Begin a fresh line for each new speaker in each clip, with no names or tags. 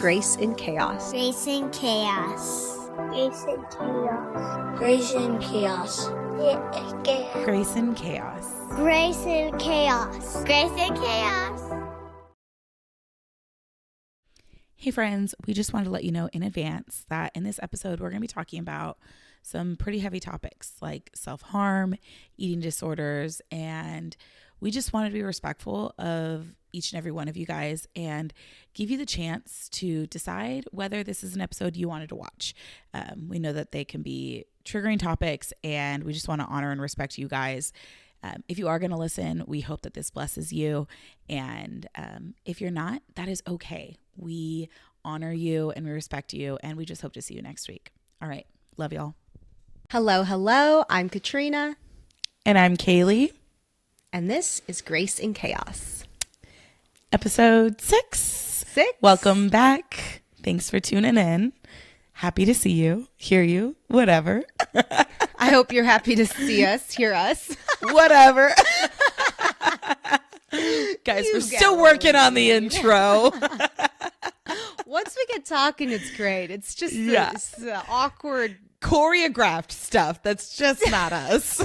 Grace in Chaos.
Grace in Chaos. Grace in Chaos. Grace in Chaos.
Grace in Chaos.
Grace in Chaos. Grace in Chaos.
Hey friends, we just wanted to let you know in advance that in this episode, we're going to be talking about some pretty heavy topics like self-harm, eating disorders, and we just wanted to be respectful of each and every one of you guys and give you the chance to decide whether this is an episode you wanted to watch. We know that they can be triggering topics, and we just want to honor and respect you guys. If you are going to listen, we hope that this blesses you. And if you're not, that is okay. We honor you and we respect you, and we just hope to see you next week. All right. Love y'all.
Hello. I'm Katrina.
And I'm Kaylee.
And this is Grace in Chaos.
Episode 6. Welcome back. Thanks for tuning in. Happy to see you, hear you, whatever.
I hope you're happy to see us, hear us.
Whatever. Guys, we're still working on the intro.
Once we get talking, it's great. It's just this awkward
choreographed stuff that's just not us.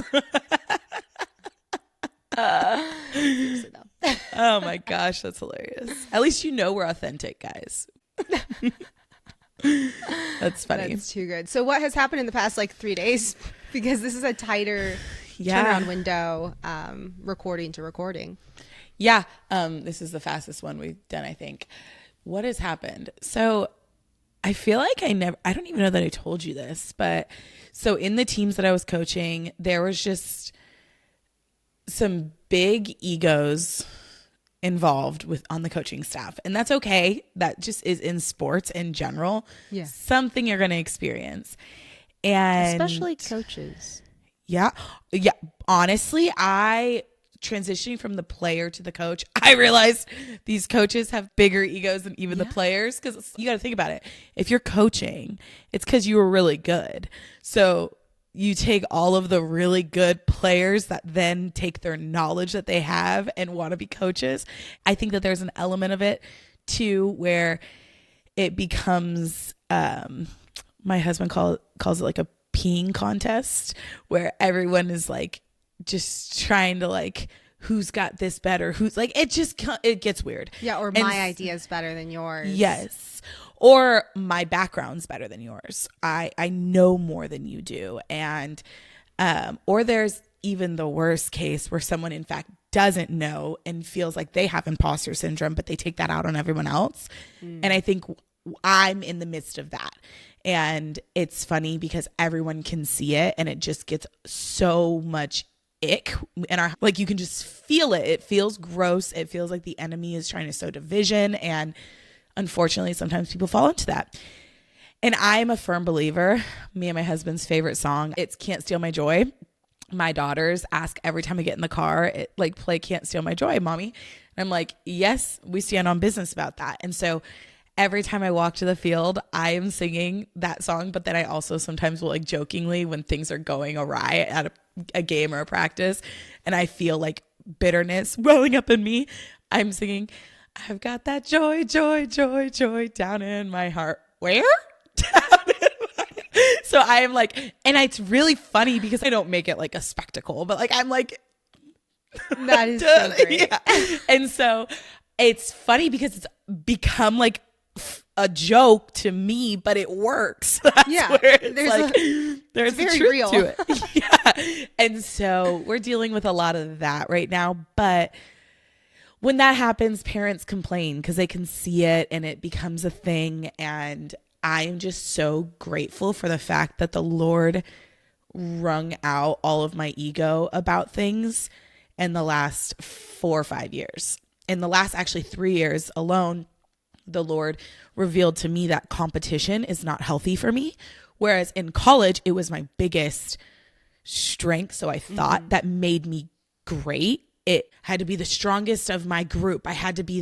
Oh my gosh, that's hilarious. At least you know we're authentic, guys. That's funny.
That's too good. So what has happened in the past 3 days? Because this is a tighter turnaround window, recording to recording.
Yeah. This is the fastest one we've done, I think. What has happened? So I feel like I don't even know that I told you this, but so in the teams that I was coaching, there was just some big egos involved on the coaching staff, and that's okay. That just is in sports in general.
Yeah.
Something you're going to experience. And
especially coaches.
Yeah. Honestly, transitioning from the player to the coach, I realized these coaches have bigger egos than even the players, because you got to think about it. If you're coaching, it's because you were really good. So you take all of the really good players that then take their knowledge that they have and want to be coaches. I think that there's an element of it too where it becomes, my husband calls it like a peeing contest, where everyone is just trying to who's got this better, who's it gets weird.
Yeah. Or my idea is better than yours.
Yes. Or my background's better than yours. I know more than you do. And, or there's even the worst case where someone in fact doesn't know and feels like they have imposter syndrome, but they take that out on everyone else. And I think I'm in the midst of that. And it's funny because everyone can see it, and it just gets so much ick and you can just feel it. It feels gross. It feels like the enemy is trying to sow division, and unfortunately sometimes people fall into that. And I'm a firm believer. Me and my husband's favorite song, it's Can't Steal My Joy. My daughters ask every time I get in the car, play Can't Steal My Joy, mommy. And I'm like, yes, we stand on business about that. And so every time I walk to the field, I am singing that song. But then I also sometimes will jokingly, when things are going awry at a game or a practice, and I feel bitterness welling up in me, I'm singing, I've got that joy, joy, joy, joy down in my heart. Where? Down in my... So I am and it's really funny because I don't make it a spectacle, but I'm
that is so great.
Yeah. And so it's funny because it's become a joke to me, but it works. That's where there's
very
truth
real
to it. Yeah. And so we're dealing with a lot of that right now. But when that happens, parents complain because they can see it and it becomes a thing. And I am just so grateful for the fact that the Lord wrung out all of my ego about things in the last 4 or 5 years. In the last actually 3 years alone, the Lord revealed to me that competition is not healthy for me. Whereas in college, it was my biggest strength. So I thought that made me great. It had to be the strongest of my group. I had to be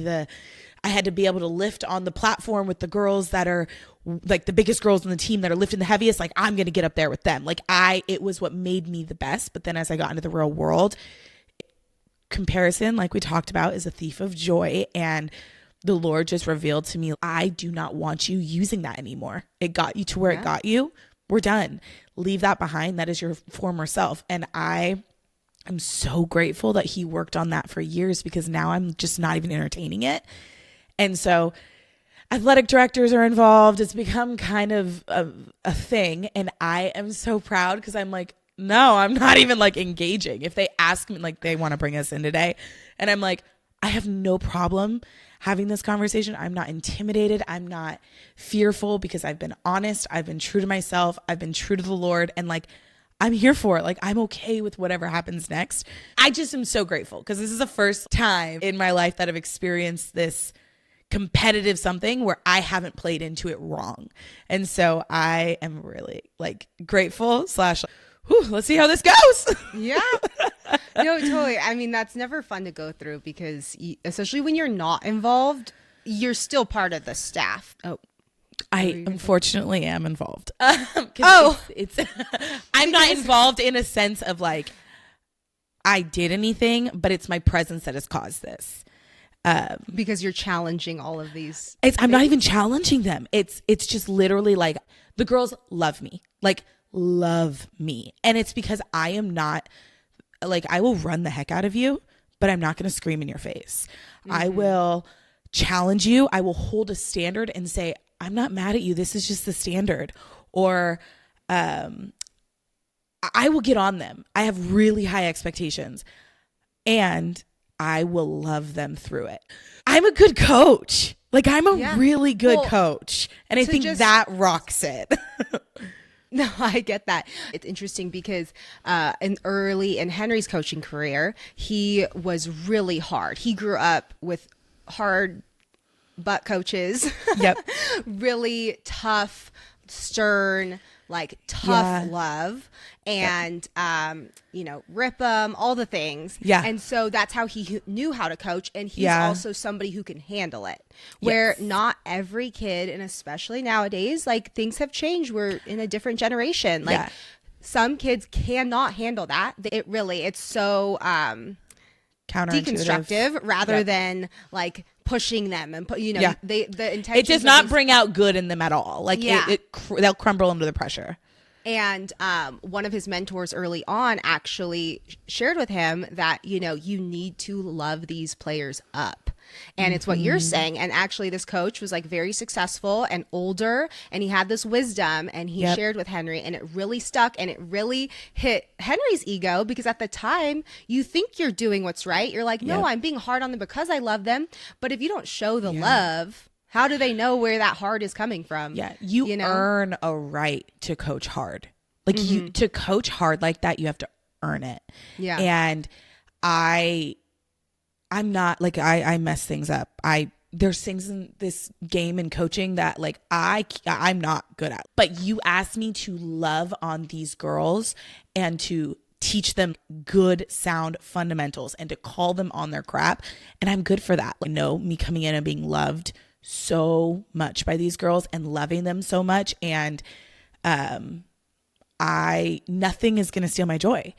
able to lift on the platform with the girls that are the biggest girls on the team that are lifting the heaviest. I'm going to get up there with them. It was what made me the best. But then as I got into the real world, comparison, like we talked about, is a thief of joy. And the Lord just revealed to me, I do not want you using that anymore. It got you to where it got you. We're done. Leave that behind. That is your former self. And I'm so grateful that he worked on that for years, because now I'm just not even entertaining it. And so athletic directors are involved. It's become kind of a thing. And I am so proud, because I'm like, no, I'm not even like engaging. If they ask me, like they want to bring us in today, and I'm like, I have no problem having this conversation. I'm not intimidated. I'm not fearful, because I've been honest. I've been true to myself. I've been true to the Lord. And like, I'm here for it. Like, I'm okay with whatever happens next. I just am so grateful, because this is the first time in my life that I've experienced this competitive something where I haven't played into it wrong. And so I am really like grateful / let's see how this goes.
Yeah. No, totally. I mean, that's never fun to go through, because especially when you're not involved, you're still part of the staff. Oh,
I unfortunately am involved. It's I'm not involved in a sense of like I did anything, but it's my presence that has caused this.
Because you're challenging all of these.
I'm not even challenging them. It's just literally like the girls love me, like love me. And it's because I am not like, I will run the heck out of you, but I'm not going to scream in your face. I will challenge you. I will hold a standard and say, I'm not mad at you. This is just the standard. Or I will get on them. I have really high expectations, and I will love them through it. I'm a good coach. Like, I'm a really good coach. And I think that rocks it.
No, I get that. It's interesting because early in Henry's coaching career, he was really hard. He grew up with hard butt coaches. Yep. Really tough, stern, like tough love, and rip them, all the things. Yeah. And so that's how he knew how to coach, and he's also somebody who can handle it. Where not every kid, and especially nowadays, like things have changed. We're in a different generation. Like some kids cannot handle that. It's so deconstructive rather than like pushing them and the intention.
It does not bring out good in them at all. Like they'll crumble under the pressure.
And one of his mentors early on actually shared with him that, you need to love these players up. And it's what you're saying. And actually this coach was like very successful and older, and he had this wisdom, and he shared with Henry, and it really stuck, and it really hit Henry's ego, because at the time you think you're doing what's right. You're like, no, I'm being hard on them because I love them. But if you don't show the love, how do they know where that hard is coming from?
Yeah. You earn a right to coach hard. Like to coach hard like that, you have to earn it. Yeah. And I'm not like, I mess things up. There's things in this game and coaching that like I'm not good at. But you asked me to love on these girls and to teach them good, sound fundamentals and to call them on their crap. And I'm good for that. Like, me coming in and being loved so much by these girls and loving them so much. And nothing is going to steal my joy.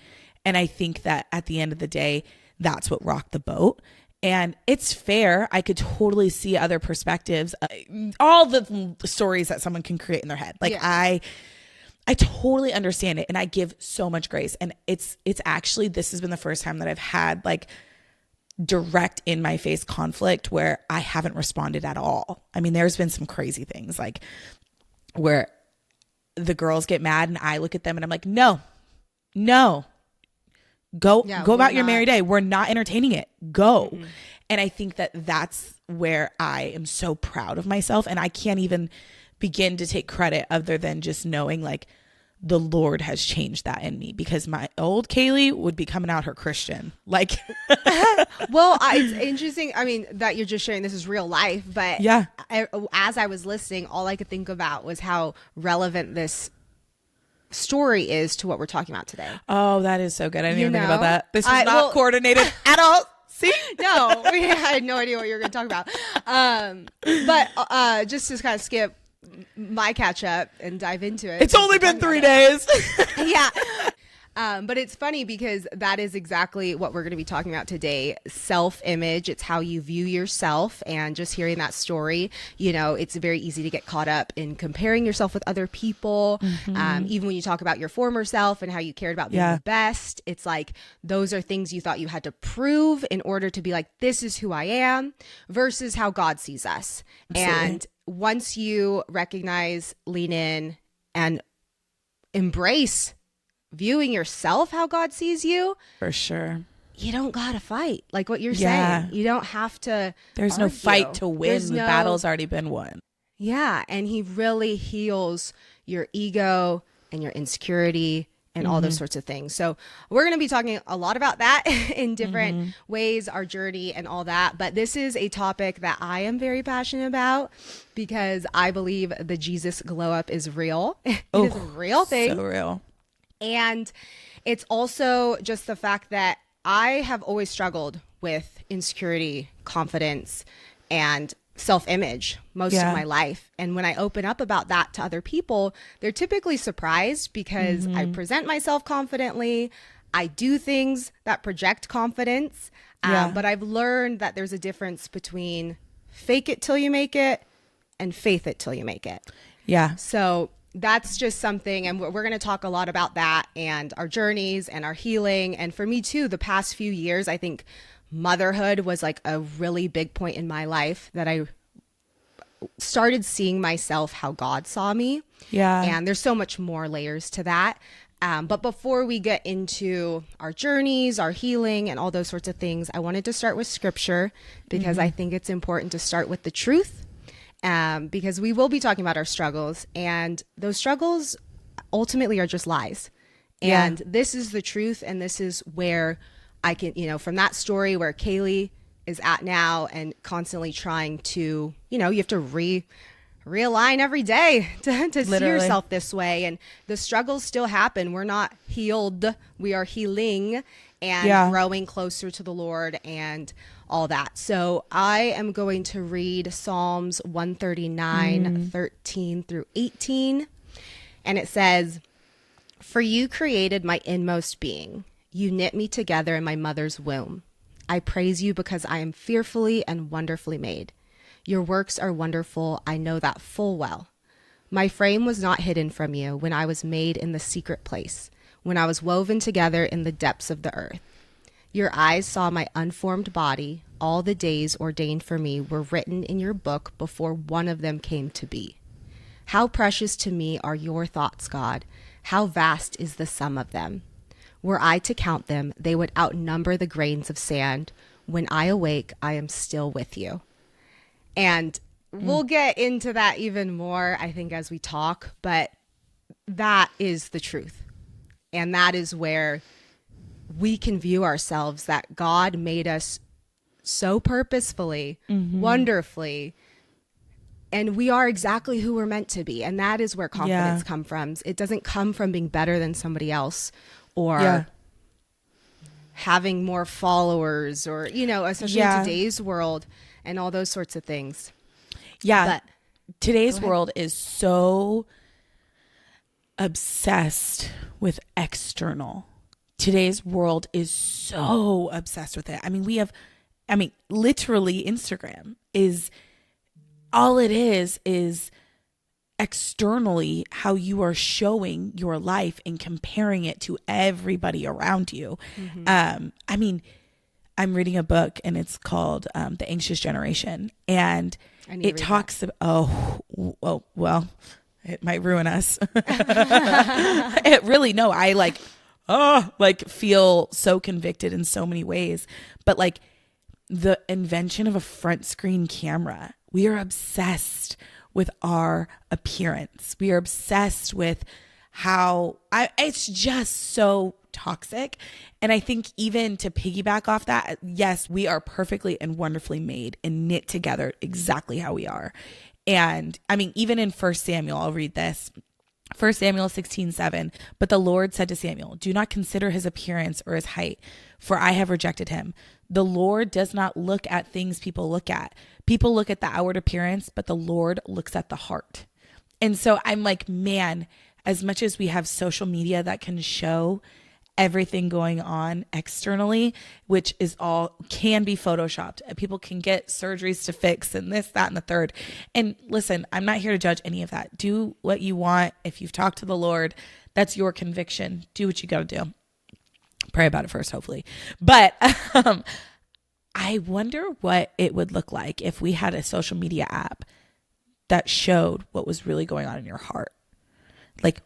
And I think that at the end of the day, that's what rocked the boat. And it's fair. I could totally see other perspectives, all the stories that someone can create in their head. Like I totally understand it, and I give so much grace. And it's actually, this has been the first time that I've had like direct in my face conflict where I haven't responded at all. I mean, there's been some crazy things like where the girls get mad and I look at them and I'm like, no, go about your merry day. We're not entertaining it. Go. Mm-hmm. And I think that that's where I am so proud of myself. And I can't even begin to take credit other than just knowing like the Lord has changed that in me, because my old Kaylee would be coming out her Christian. Like,
well, it's interesting. I mean, that you're just sharing this is real life, but as I was listening, all I could think about was how relevant this story is to what we're talking about today.
Oh, that is so good. I didn't even think about that. This was not coordinated at all. See?
No, I had no idea what you were going to talk about. But just to kind of skip my catch up and dive into it.
It's only been 3 days.
Yeah. But it's funny because that is exactly what we're going to be talking about today. Self-image. It's how you view yourself. And just hearing that story, it's very easy to get caught up in comparing yourself with other people. Even when you talk about your former self and how you cared about being the best, it's like those are things you thought you had to prove in order to be like, this is who I am, versus how God sees us.
Absolutely.
And once you recognize, lean in, and embrace viewing yourself how God sees you,
For sure.
you don't gotta fight. Like what you're
Yeah.
saying, you don't have to.
There's no
argue.
fight to win.
There's
The
no-
battle's already been won.
Yeah, and He really heals your ego and your insecurity and all those sorts of things. So we're going to be talking a lot about that in different ways, our journey and all that. But this is a topic that I am very passionate about because I believe the Jesus glow up is real. It is a real thing.
So real.
And it's also just the fact that I have always struggled with insecurity, confidence, and self-image most of my life. And when I open up about that to other people, they're typically surprised because I present myself confidently. I do things that project confidence. But I've learned that there's a difference between fake it till you make it and faith it till you make it.
Yeah.
So that's just something, and we're going to talk a lot about that and our journeys and our healing. And for me too, the past few years, I think motherhood was like a really big point in my life that I started seeing myself how God saw me.
Yeah.
And there's so much more layers to that. But before we get into our journeys, our healing, and all those sorts of things, I wanted to start with scripture because I think it's important to start with the truth. Because we will be talking about our struggles, and those struggles ultimately are just lies. And this is the truth, and this is where I can, from that story where Kaylee is at now and constantly trying to, you have to realign every day to see yourself this way. And the struggles still happen. We're not healed. We are healing and growing closer to the Lord and all that. So I am going to read Psalms 139, 13 through 18. And it says, "For you created my inmost being. You knit me together in my mother's womb. I praise you because I am fearfully and wonderfully made. Your works are wonderful. I know that full well. My frame was not hidden from you when I was made in the secret place, when I was woven together in the depths of the earth. Your eyes saw my unformed body. All the days ordained for me were written in your book before one of them came to be. How precious to me are your thoughts, God. How vast is the sum of them. Were I to count them, they would outnumber the grains of sand. When I awake, I am still with you." And we'll get into that even more, I think, as we talk, but that is the truth. And that is where we can view ourselves, that God made us so purposefully, wonderfully, and we are exactly who we're meant to be. And that is where confidence comes from. It doesn't come from being better than somebody else or having more followers or, especially in today's world and all those sorts of things.
Yeah.
But
today's world is so obsessed with external. Today's world is so obsessed with it. I mean, literally Instagram is all it is externally how you are showing your life and comparing it to everybody around you. I mean, I'm reading a book and it's called The Anxious Generation, and it talks about, well, it might ruin us. It really, no, I feel so convicted in so many ways, but like the invention of a front screen camera, we are obsessed with our appearance. We are obsessed with how it's just so toxic. And I think even to piggyback off that, yes, we are perfectly and wonderfully made and knit together exactly how we are. And I mean, even in 1 Samuel, I'll read this. 1 Samuel 16:7. "But the Lord said to Samuel, do not consider his appearance or his height, for I have rejected him. The Lord does not look at things people look at. People look at the outward appearance, but the Lord looks at the heart." And so I'm like, man, as much as we have social media that can show everything going on externally, which is all can be photoshopped. People can get surgeries to fix and this, that, and the third. And listen, I'm not here to judge any of that. Do what you want. If you've talked to the Lord, that's your conviction. Do what you got to do. Pray about it first, hopefully. But I wonder what it would look like if we had a social media app that showed what was really going on in your heart. Like,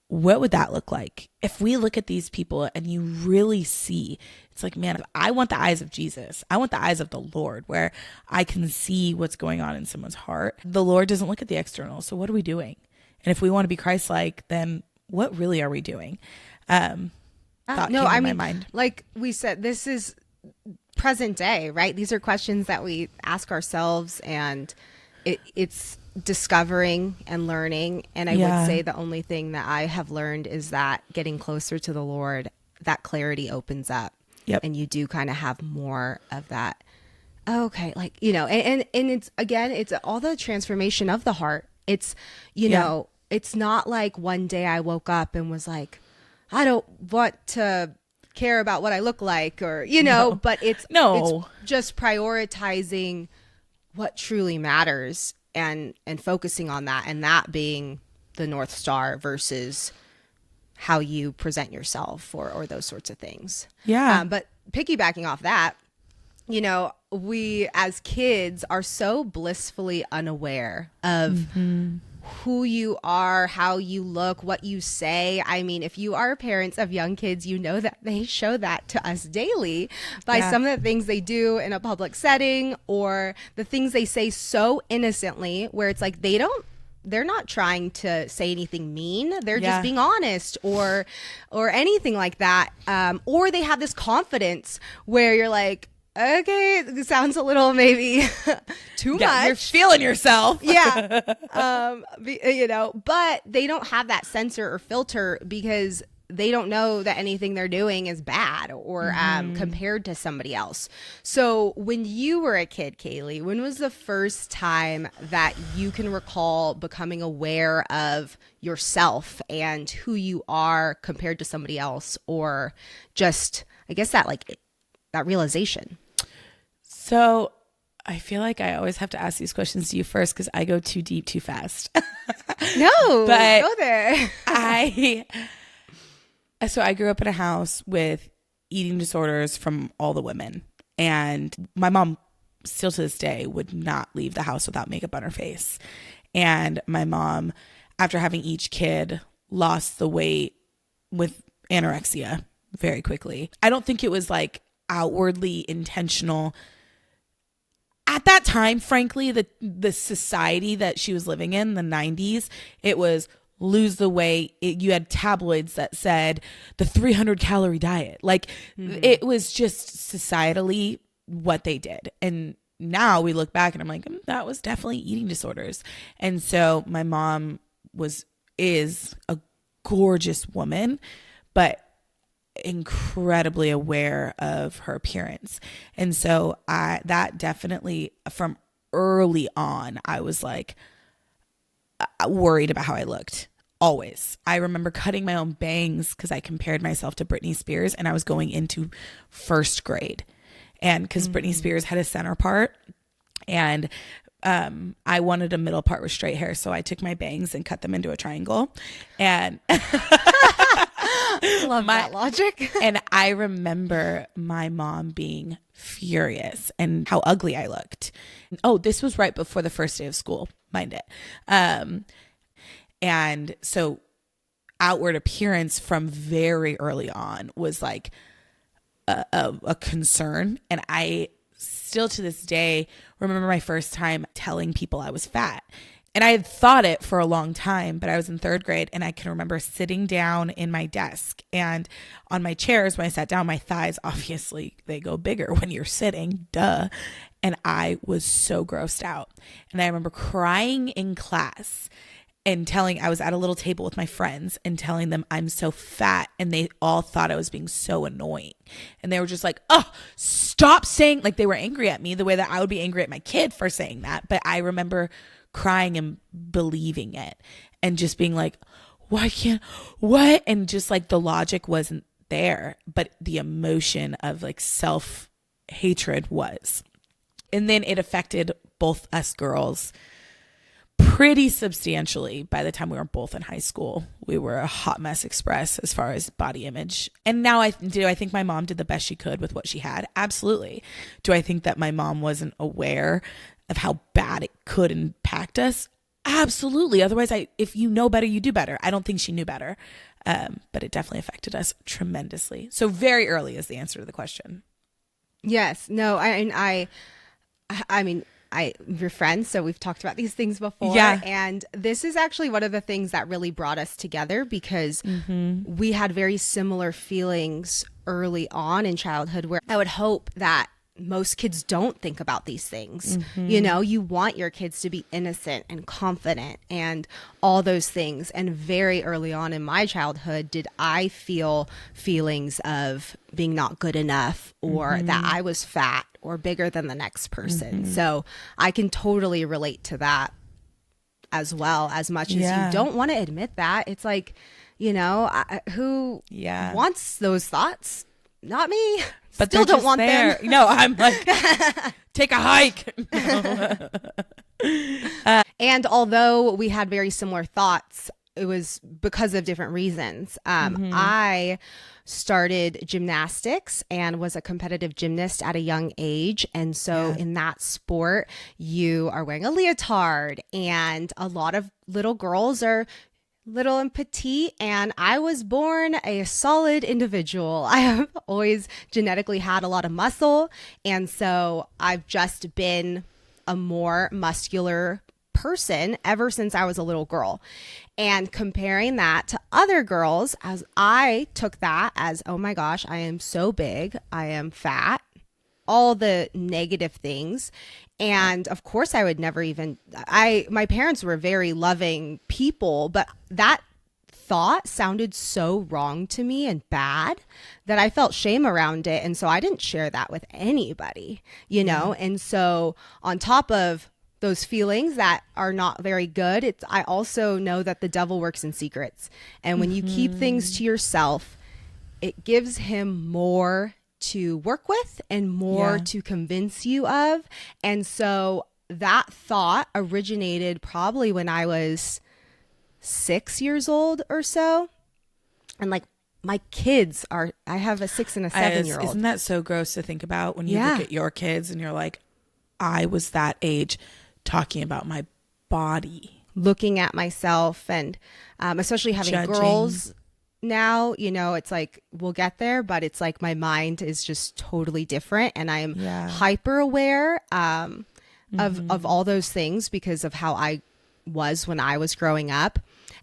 what would that look like? If we look at these people and you really see, it's like, man, I want the eyes of Jesus. I want the eyes of the Lord where I can see what's going on in someone's heart. The Lord doesn't look at the external. So what are we doing? And if we want to be Christ-like, then what really are we doing? Thought
no,
came
I
to
mean,
my mind.
like we said, this is present day, right? These are questions that we ask ourselves, and it's discovering and learning. And I would say the only thing that I have learned is that getting closer to the Lord, that clarity opens up.
Yep.
And you do kind of have more of that. Okay. Like, you know, and it's, again, it's all the transformation of the heart. It's, you know, it's not like one day I woke up and was like, I don't want to care about what I look like, or, you know, but it's just prioritizing what truly matters and focusing on that, and that being the North Star versus how you present yourself or those sorts of things.
Yeah.
But piggybacking off that, you know, we as kids are so blissfully unaware of who you are, how you look, what you say. I mean, if you are parents of young kids, you know that they show that to us daily by some of the things they do in a public setting, or the things they say so innocently, where it's like they're not trying to say anything mean. They're just being honest or anything like that. Or they have this confidence where you're like, okay, it sounds a little maybe too much.
You're feeling yourself.
You know, but they don't have that censor or filter because they don't know that anything they're doing is bad or compared to somebody else. So when you were a kid, Kaylee, when was the first time that you can recall becoming aware of yourself and who you are compared to somebody else, or just, I guess, that realization?
So I feel like I always have to ask these questions to you first because I go too deep too fast.
No,
but
go there.
So I grew up in a house with eating disorders from all the women. And my mom, still to this day, would not leave the house without makeup on her face. And my mom, after having each kid, lost the weight with anorexia very quickly. I don't think it was like outwardly intentional. At that time, frankly, the society that she was living in, the 90s, it was lose the weight. You had tabloids that said the 300 calorie diet. Like it was just societally what they did. And now we look back and I'm like, that was definitely eating disorders. And so my mom is a gorgeous woman, but incredibly aware of her appearance. And so that definitely, from early on, I was like worried about how I looked. Always. I remember cutting my own bangs because I compared myself to Britney Spears, and I was going into first grade. And because Britney Spears had a center part, and I wanted a middle part with straight hair, so I took my bangs and cut them into a triangle. And
love that logic.
And I remember my mom being furious and how ugly I looked. Oh, this was right before the first day of school, mind it. And so outward appearance from very early on was like a concern. And I still to this day remember my first time telling people I was fat. And I had thought it for a long time, but I was in third grade and I can remember sitting down in my desk, and on my chairs when I sat down, my thighs, obviously they go bigger when you're sitting, duh. And I was so grossed out. And I remember crying in class and I was at a little table with my friends and telling them I'm so fat, and they all thought I was being so annoying. And they were just like, oh, stop saying, like they were angry at me the way that I would be angry at my kid for saying that. But I remember crying and believing it and just being like, what? And just like the logic wasn't there, but the emotion of like self hatred was. And then it affected both us girls pretty substantially. By the time we were both in high school, we were a hot mess express as far as body image. And now I think my mom did the best she could with what she had? Absolutely. Do I think that my mom wasn't aware of how bad it could impact us? Absolutely. Otherwise, if you know better, you do better. I don't think she knew better, but it definitely affected us tremendously. So very early is the answer to the question.
Yes. No, I mean, we're friends, so we've talked about these things before.
Yeah.
And this is actually one of the things that really brought us together, because we had very similar feelings early on in childhood, where I would hope that most kids don't think about these things. You know, you want your kids to be innocent and confident and all those things. And very early on in my childhood, did I feel feelings of being not good enough, or that I was fat or bigger than the next person. So I can totally relate to that as well, as much as you don't want to admit that. It's like, you know, who wants those thoughts? Not me.
But
still don't
just
want
there.
them.
No, I'm like, take a hike.
And although we had very similar thoughts, it was because of different reasons. I started gymnastics and was a competitive gymnast at a young age. And so in that sport, you are wearing a leotard, and a lot of little girls are little and petite, and I was born a solid individual. I have always genetically had a lot of muscle, and so I've just been a more muscular person ever since I was a little girl. And comparing that to other girls, as I took that as, oh my gosh, I am so big, I am fat, all the negative things. And of course I would never even, my parents were very loving people, but that thought sounded so wrong to me and bad that I felt shame around it. And so I didn't share that with anybody, you know? And so on top of those feelings that are not very good, I also know that the devil works in secrets. And when you keep things to yourself, it gives him more to work with and more to convince you of. And so that thought originated probably when I was 6 years old or so. And like, my kids I have a 6 and a 7-year-old.
Isn't that so gross to think about when you look at your kids and you're like, I was that age talking about my body,
looking at myself, and especially having
judging.
Girls now, you know, it's like, we'll get there, but it's like my mind is just totally different, and I'm hyper aware of all those things because of how I was when I was growing up.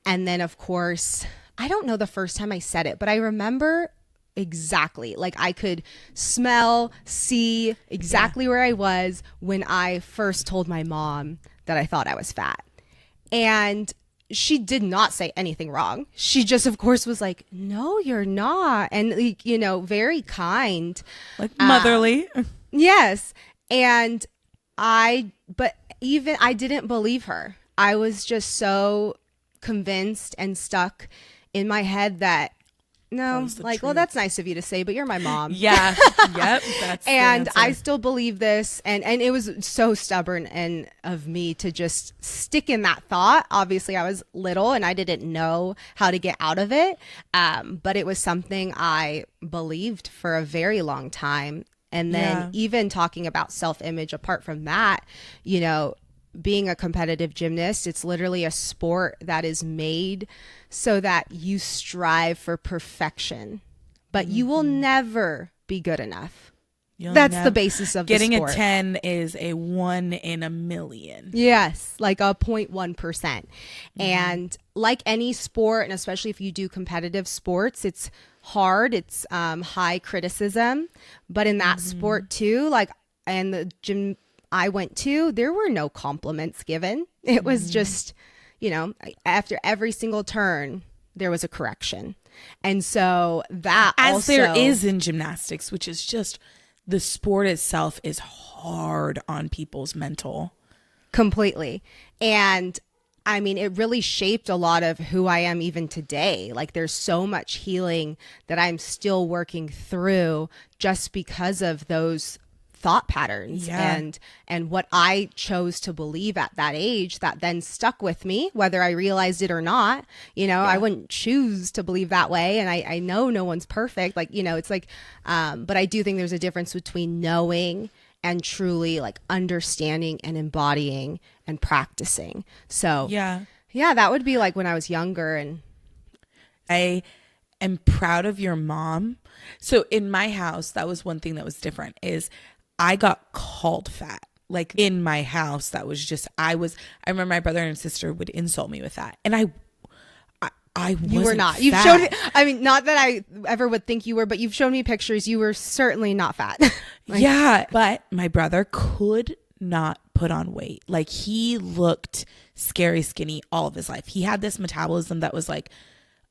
And then of course, I don't know the first time I said it, but I remember exactly, like I could smell, see exactly where I was when I first told my mom that I thought I was fat. And she did not say anything wrong. She just, of course, was like, no, you're not. And, you know, very kind.
Like motherly.
Yes. And I didn't believe her. I was just so convinced and stuck in my head that, no, like, well, that's nice of you to say, but you're my mom.
Yeah. Yep. That's
and I still believe this. And it was so stubborn and of me to just stick in that thought. Obviously, I was little and I didn't know how to get out of it. But it was something I believed for a very long time. And then even talking about self-image apart from that, you know, being a competitive gymnast, it's literally a sport that is made so that you strive for perfection, but you will never be good enough. That's the basis of
getting
the sport.
A 10 is a 1 in a million.
Yes, like a 0.1%. And like any sport, and especially if you do competitive sports, it's hard. It's high criticism. But in that sport too, like, and the gym I went to, there were no compliments given. It was just, you know, after every single turn, there was a correction. And so that
as there is in gymnastics, which is just, the sport itself is hard on people's mental.
Completely. And I mean, it really shaped a lot of who I am even today. Like there's so much healing that I'm still working through just because of those thought patterns and what I chose to believe at that age that then stuck with me, whether I realized it or not. I wouldn't choose to believe that way. And I know no one's perfect. Like, it's like, but I do think there's a difference between knowing and truly like understanding and embodying and practicing. So yeah, that would be like when I was younger. And
I am proud of your mom. So in my house, that was one thing that was different is I got called fat. Like in my house, that was just, I remember my brother and sister would insult me with that. And I wasn't.
You were not.
Fat.
You've shown me, I mean, not that I ever would think you were, but you've shown me pictures. You were certainly not fat.
Yeah. But my brother could not put on weight. Like he looked scary skinny all of his life. He had this metabolism that was like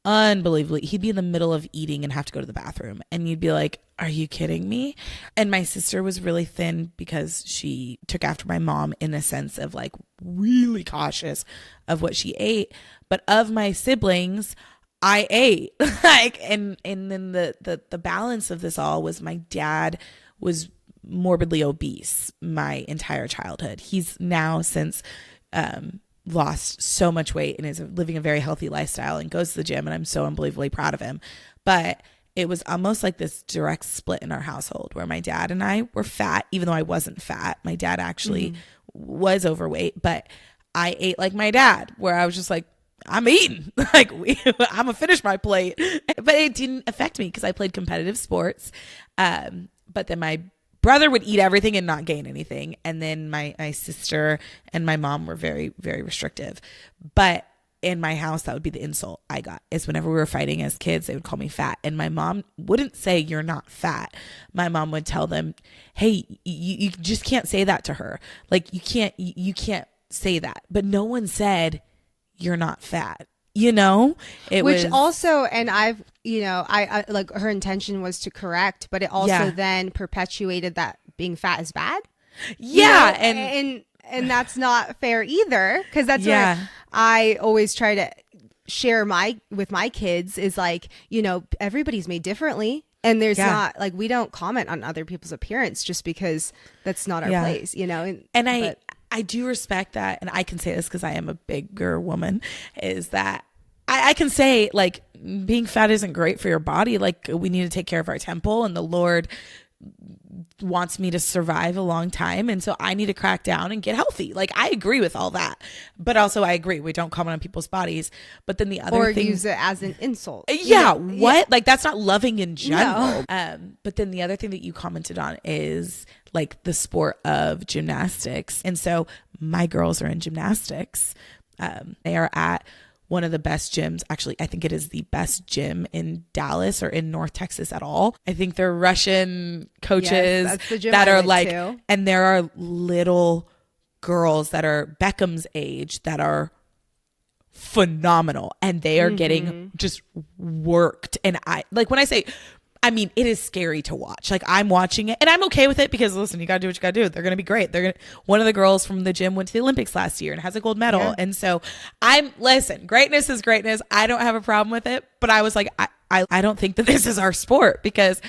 unbelievably, he'd be in the middle of eating and have to go to the bathroom. And you'd be like, are you kidding me? And my sister was really thin because she took after my mom in a sense of like really cautious of what she ate. But of my siblings, I ate like, and then the balance of this all was my dad was morbidly obese my entire childhood. He's now since, lost so much weight and is living a very healthy lifestyle and goes to the gym, and I'm so unbelievably proud of him. But it was almost like this direct split in our household where my dad and I were fat, even though I wasn't fat. My dad actually was overweight, but I ate like my dad, where I was just like, I'm eating, like I'm gonna finish my plate. But it didn't affect me because I played competitive sports. But then my brother would eat everything and not gain anything. And then my sister and my mom were very, very restrictive. But in my house, that would be the insult I got, is whenever we were fighting as kids, they would call me fat. And my mom wouldn't say you're not fat. My mom would tell them, hey, you just can't say that to her. Like you can't say that. But no one said you're not fat. It
which
was
also, and I've, I like her intention was to correct, but it also then perpetuated that being fat is bad.
Yeah.
And that's not fair either. Cause that's where I always try to share with my kids is like, everybody's made differently. And there's not like, we don't comment on other people's appearance just because that's not our place,
I do respect that. And I can say this because I am a bigger woman, is that I can say like being fat isn't great for your body. Like we need to take care of our temple, and the Lord wants me to survive a long time. And so I need to crack down and get healthy. Like I agree with all that, but also I agree we don't comment on people's bodies. But then the other thing,
use it as an insult.
Like that's not loving in general. No. But then the other thing that you commented on is like the sport of gymnastics. And so my girls are in gymnastics. They are at one of the best gyms. Actually, I think it is the best gym in Dallas or in North Texas at all. I think they're Russian coaches that are like, and there are little girls that are Beckham's age that are phenomenal, and they are getting just worked. And I like when I say, I mean, it is scary to watch. Like I'm watching it and I'm okay with it because listen, you gotta do what you gotta do. They're gonna be great. One of the girls from the gym went to the Olympics last year and has a gold medal. Yeah. And so listen, greatness is greatness. I don't have a problem with it, but I was like, I don't think that this is our sport because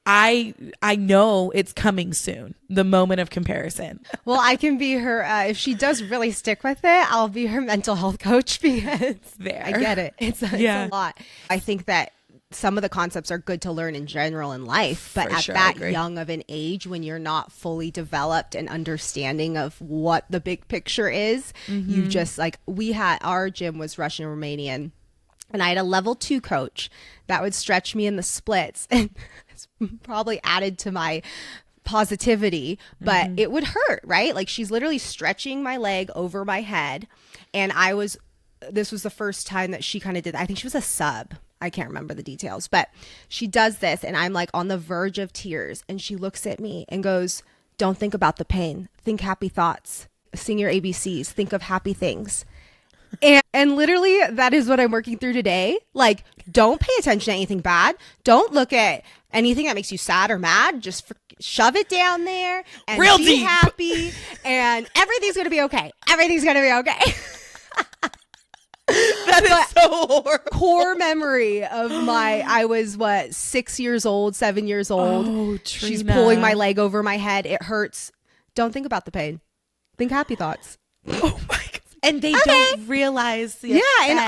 I know it's coming soon, the moment of comparison.
Well, I can be her, if she does really stick with it, I'll be her mental health coach because I get it. It's a lot. I think that some of the concepts are good to learn in general in life, but at that young of an age when you're not fully developed and understanding of what the big picture is, you just like, our gym was Russian and Romanian, and I had a level 2 coach that would stretch me in the splits, and it's probably added to my positivity, but it would hurt, right? Like she's literally stretching my leg over my head, and this was the first time that she kind of did that. I think she was a sub. I can't remember the details, but she does this and I'm like on the verge of tears, and she looks at me and goes, don't think about the pain. Think happy thoughts. Sing your ABCs. Think of happy things. And literally that is what I'm working through today. Like, don't pay attention to anything bad. Don't look at anything that makes you sad or mad. Just shove it down there and be happy, and everything's going to be okay. Everything's going to be okay.
That is so horrible.
Core memory of I was 6 years old, 7 years old.
Oh,
She's
Trina.
pulling my leg over my head. It hurts. Don't think about the pain. Think happy thoughts.
Oh my God. And they don't realize the
Yeah, and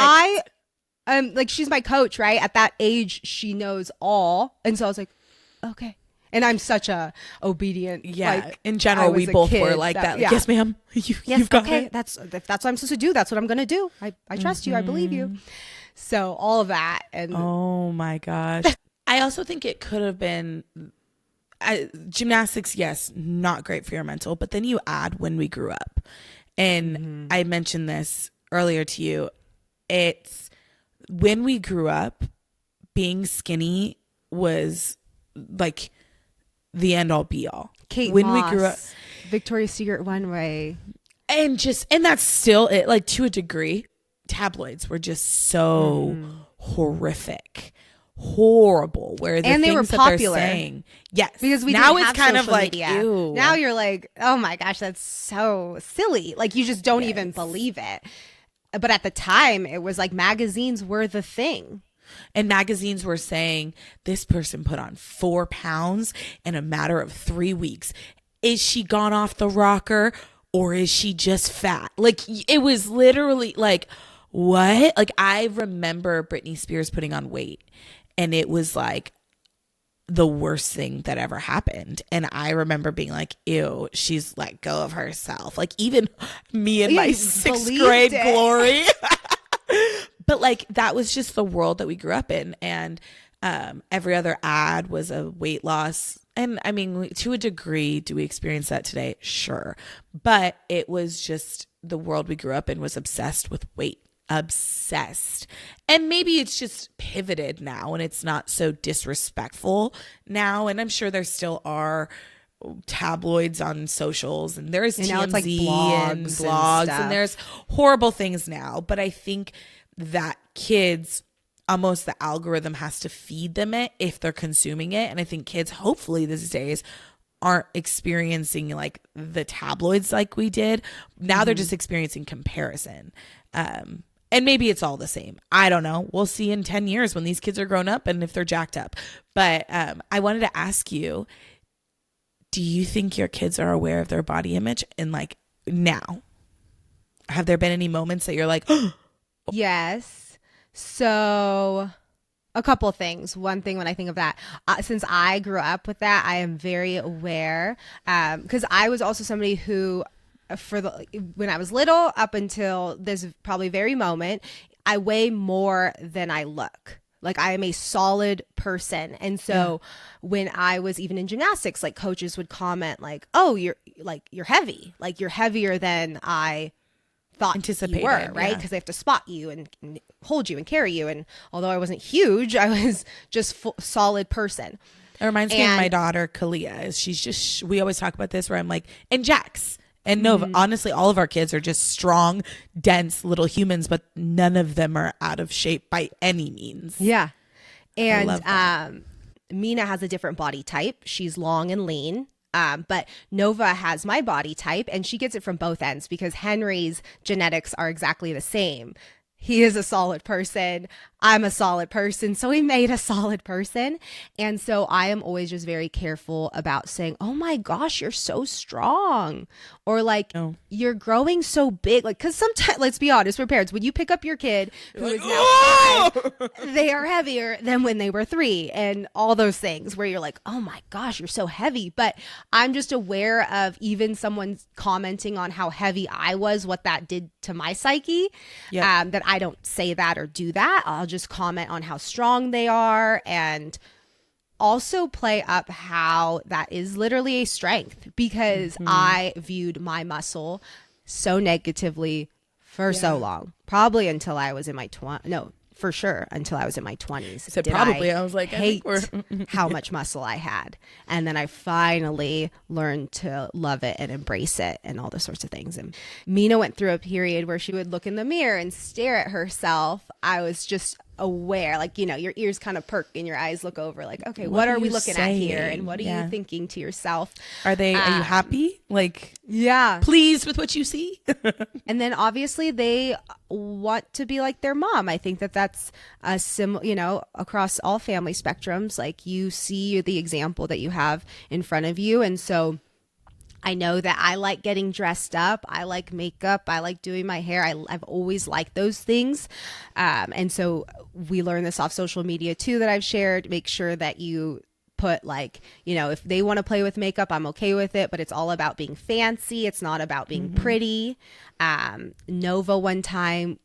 effect.
like she's my coach, right? At that age, she knows all, and so I was like, okay. And I'm such a obedient.
Yeah,
like,
in
I
general, we
was a
both
kid
were like that. Like,
yeah.
yes, ma'am.
Yes,
You've got
okay.
it.
If that's what I'm supposed to do, that's what I'm gonna do. I trust you. I believe you. So all of that, and
Oh my gosh. I also think it could have been gymnastics. Yes, not great for your mental, but then you add when we grew up, and I mentioned this earlier to you. It's when we grew up, being skinny was like the end all be all.
Kate
when
Moss,
we grew up,
Victoria's Secret one way.
and that's still it. Like, to a degree, tabloids were just so horrible. Where the
And they were
things that they're
popular.
saying, yes,
Because we
now
didn't
it's
have
kind of
social
like
media.
ew.
Now you're like, oh my gosh, that's so silly. Like you just don't even believe it. But at the time, it was like magazines were the thing.
And magazines were saying this person put on 4 pounds in a matter of 3 weeks. Is she gone off the rocker or is she just fat? Like, it was literally like, what? Like, I remember Britney Spears putting on weight, and it was like the worst thing that ever happened. And I remember being like, ew, she's let go of herself. Like, even me in
Yeah,
my
you
6th
believed
grade
it.
glory. But like, that was just the world that we grew up in. And every other ad was a weight loss. And I mean, to a degree, do we experience that today? Sure. But it was just the world we grew up in was obsessed with weight. Obsessed. And maybe it's just pivoted now and it's not so disrespectful now. And I'm sure there still are tabloids on socials, and there's
And
TMZ
now it's like
and
blogs
blogs,
and
and there's horrible things now. But I think that kids, almost the algorithm has to feed them it if they're consuming it. And I think kids, hopefully these days, aren't experiencing like the tabloids like we did. Now they're just experiencing comparison. And maybe it's all the same. I don't know. We'll see in 10 years when these kids are grown up and if they're jacked up. But I wanted to ask you, do you think your kids are aware of their body image? And like now, have there been any moments that you're like, oh,
Yes. So a couple of things. One thing when I think of that, since I grew up with that, I am very aware because I was also somebody who when I was little up until this probably very moment, I weigh more than I look. Like I am a solid person. And so when I was even in gymnastics, like coaches would comment like, oh, you're heavy. Like you're heavier than I thought
Anticipated,
you were, right?
yeah.
Because they have to spot you and hold you and carry you. And although I wasn't huge, I was just solid person.
it reminds me of
And-
my daughter, Kalia. She's just, we always talk about this where I'm like, and Jax. And Nova, honestly, all of our kids are just strong, dense little humans, but none of them are out of shape by any means.
Yeah. And
love that.
Mina has a different body type. She's long and lean. But Nova has my body type, and she gets it from both ends because Henry's genetics are exactly the same. He is a solid person. I'm a solid person. So we made a solid person. And so I am always just very careful about saying, oh my gosh, you're so strong. Or like,
Oh.
you're growing so big. Like, because sometimes, let's be honest, we're parents. When you pick up your kid who is now
"Oh!"
5, they are heavier than when they were 3 and all those things where you're like, oh my gosh, you're so heavy. But I'm just aware of even someone commenting on how heavy I was, what that did to my psyche.
Yep.
That I don't say that or do that. I'll just comment on how strong they are and also play up how that is literally a strength because I viewed my muscle so negatively for so long, probably until I was in my for sure until I was in my 20s.
said probably. I was like, I
hate
think
how much muscle I had. And then I finally learned to love it and embrace it and all those sorts of things. And Mina went through a period where she would look in the mirror and stare at herself. I was just aware, like, you know, your ears kind of perk and your eyes look over like, okay, what are we looking at here? And what are you thinking to yourself?
Are you happy? Like,
yeah,
pleased with what you see?
And then obviously they want to be like their mom. I think that that's a you know, across all family spectrums, like you see the example that you have in front of you. And so I know that I like getting dressed up. I like makeup. I like doing my hair. I've always liked those things. And so we learn this off social media too, that I've shared. Make sure that you put, like, you know, if they want to play with makeup, I'm okay with it, but it's all about being fancy. It's not about being pretty. Nova one time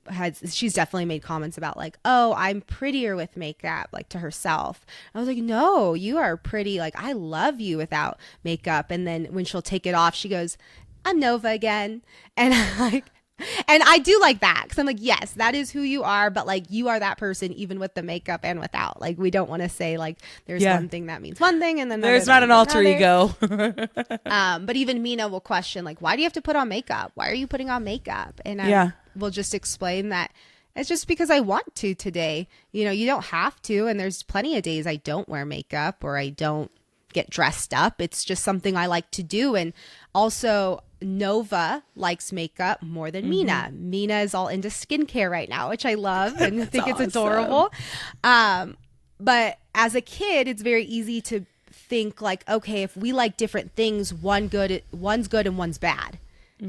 she's definitely made comments about like, oh, I'm prettier with makeup, like to herself. I was like, no, you are pretty. Like, I love you without makeup. And then when she'll take it off, she goes, I'm Nova again. And I'm like, and I do like that, because I'm like, yes, that is who you are, but like you are that person even with the makeup and without. Like, we don't want to say like there's one thing that means one thing and then
there's not an alter ego.
But even Mina will question like, why do you have to put on makeup? Why are you putting on makeup? And we'll just explain that it's just because I want to today. You know, you don't have to, and there's plenty of days I don't wear makeup or I don't get dressed up. It's just something I like to do. And also, Nova likes makeup more than Mina. Mina is all into skincare right now, which I love and I think it's adorable. But as a kid, it's very easy to think like, okay, if we like different things, one's good and one's bad,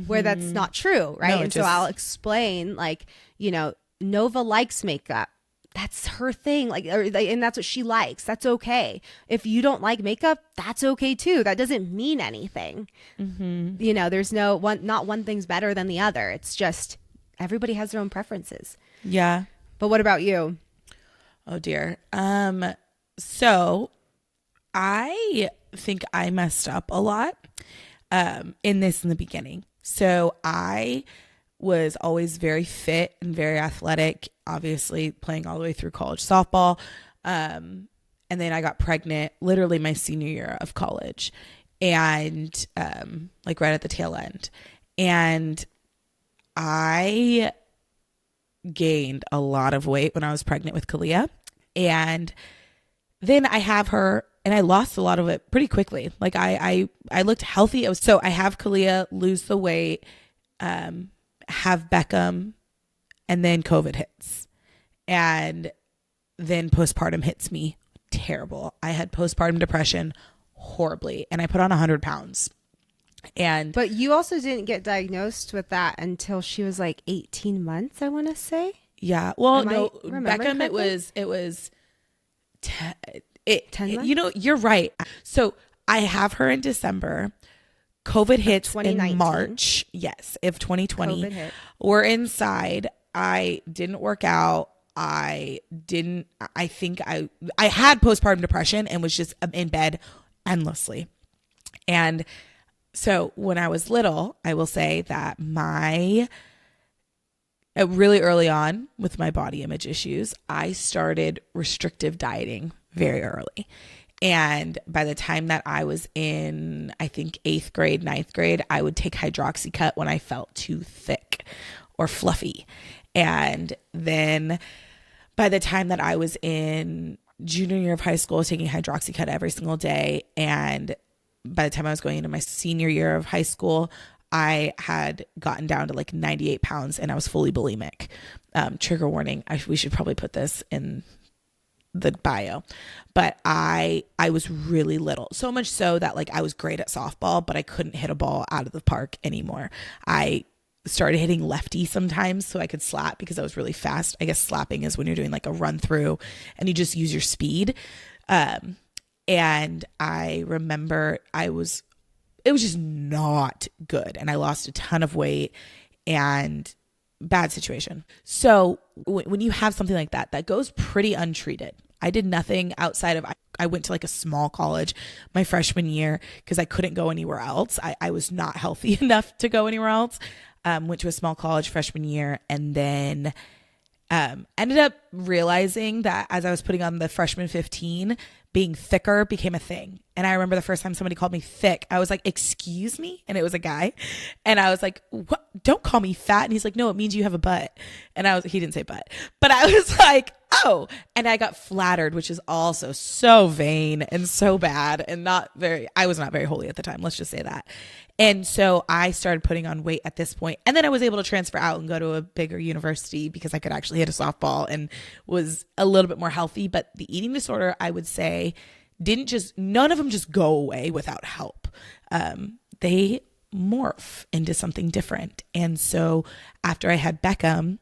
where that's not true, right?
No,
and so I'll explain, like, you know, Nova likes makeup. That's her thing, and that's what she likes. That's okay. If you don't like makeup, that's okay too. That doesn't mean anything. You know, there's not one thing's better than the other. It's just everybody has their own preferences.
Yeah.
But what about you?
Oh dear. So I think I messed up a lot in the beginning. So I was always very fit and very athletic, obviously playing all the way through college softball. And then I got pregnant literally my senior year of college, and like right at the tail end. And I gained a lot of weight when I was pregnant with Kalia. And then I have her and I lost a lot of it pretty quickly. Like I looked healthy. So I have Kalia, lose the weight, have Beckham, and then COVID hits. And then postpartum hits me terrible. I had postpartum depression horribly, and I put on 100 pounds. But you also didn't get diagnosed with that until she was like 18 months, I want to say. Yeah. Well, no, Beckham, correctly? it was 10 months? You know, you're right. So I have her in December. COVID hits in March. Yes, of 2020.
COVID hit.
We're inside. I didn't work out. I think I had postpartum depression and was just in bed endlessly. And so when I was little, I will say that really early on with my body image issues, I started restrictive dieting very early. And by the time that I was in, I think 8th grade, 9th grade, I would take Hydroxycut when I felt too thick or fluffy. And then by the time that I was in junior year of high school, taking Hydroxycut every single day. And by the time I was going into my senior year of high school, I had gotten down to like 98 pounds and I was fully bulimic. Trigger warning. We should probably put this in the bio, but I was really little, so much so that like I was great at softball, but I couldn't hit a ball out of the park anymore. I started hitting lefty sometimes so I could slap because I was really fast. I guess slapping is when you're doing like a run through and you just use your speed. And I remember it was just not good. And I lost a ton of weight and bad situation. So when you have something like that goes pretty untreated. I did nothing outside of, I went to like a small college my freshman year because I couldn't go anywhere else. I was not healthy enough to go anywhere else. Went to a small college freshman year, and then ended up realizing that as I was putting on the freshman 15, being thicker became a thing. And I remember the first time somebody called me thick, I was like, excuse me? And it was a guy. And I was like, what? Don't call me fat. And he's like, no, it means you have a butt. And he didn't say butt, but I was like, oh. And I got flattered, which is also so vain and so bad and I was not very holy at the time. Let's just say that. And so I started putting on weight at this point. And then I was able to transfer out and go to a bigger university because I could actually hit a softball and was a little bit more healthy. But the eating disorder, I would say, none of them just go away without help. They morph into something different. And so after I had Beckham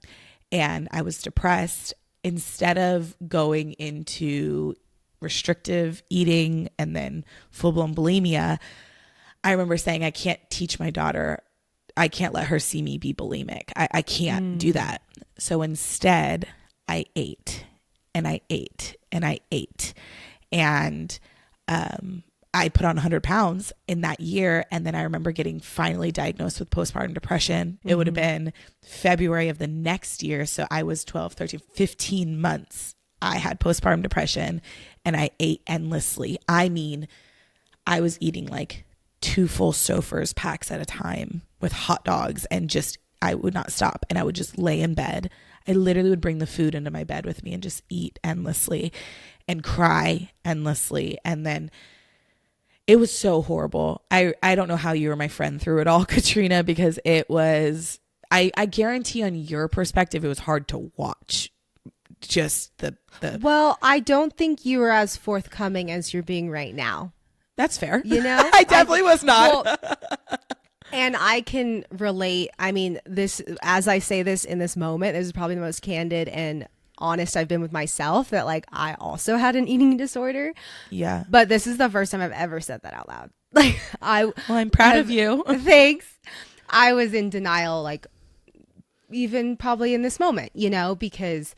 and I was depressed, instead of going into restrictive eating and then full-blown bulimia, I remember saying, I can't teach my daughter, I can't let her see me be bulimic. I can't do that. So instead, I ate and I ate and I ate. And I put on 100 pounds in that year. And then I remember getting finally diagnosed with postpartum depression. It would have been February of the next year. So I was 12, 13, 15 months. I had postpartum depression and I ate endlessly. I mean, I was eating like 2 full Stouffer's packs at a time with hot dogs and I would not stop. And I would just lay in bed. I literally would bring the food into my bed with me and just eat endlessly and cry endlessly. And then it was so horrible. I don't know how you were my friend through it all, Katrina, because it was, I guarantee on your perspective, it was hard to watch. Just the
Well, I don't think you were as forthcoming as you're being right now.
That's fair.
You know?
I definitely was not.
Well, and I can relate. I mean, this, as I say this in this moment, this is probably the most candid and honest I've been with myself, that like I also had an eating disorder.
Yeah.
But this is the first time I've ever said that out loud. Like
I'm proud of you.
Thanks. I was in denial, like even probably in this moment, because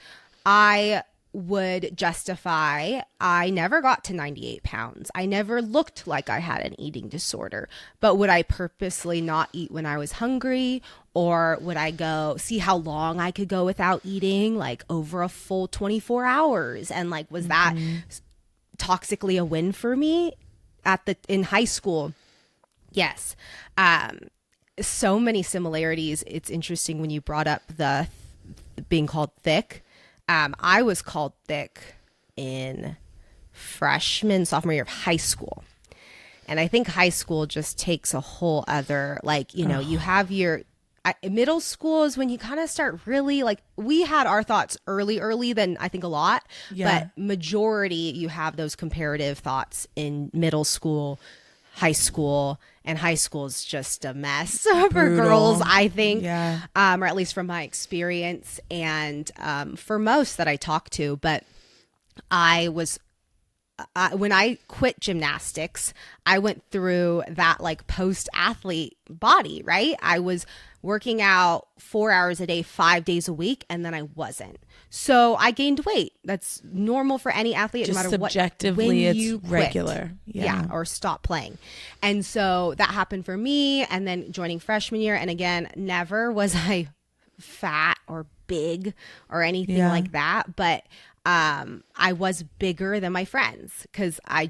I would justify, I never got to 98 pounds. I never looked like I had an eating disorder, but would I purposely not eat when I was hungry? Or would I go see how long I could go without eating, like over a full 24 hours? And like, was that toxically a win for me in high school? Yes. So many similarities. It's interesting when you brought up the being called thick. I was called thick in sophomore year of high school. And I think high school just takes a whole other, you have your middle school is when you kind of start really, like, we had our thoughts early than I think a lot, but majority you have those comparative thoughts in middle school, high school, and high school is just a mess for girls, I think, or at least from my experience and for most that I talk to. But when I quit gymnastics, I went through that like post-athlete body, right? I was working out 4 hours a day, 5 days a week, and then I wasn't. So I gained weight. That's normal for any athlete,
Just
no matter what.
Subjectively,
when
it's
you quit.
regular.
Yeah, or stop playing. And so that happened for me. And then joining freshman year, and again, never was I fat or big or anything like that, but I was bigger than my friends because I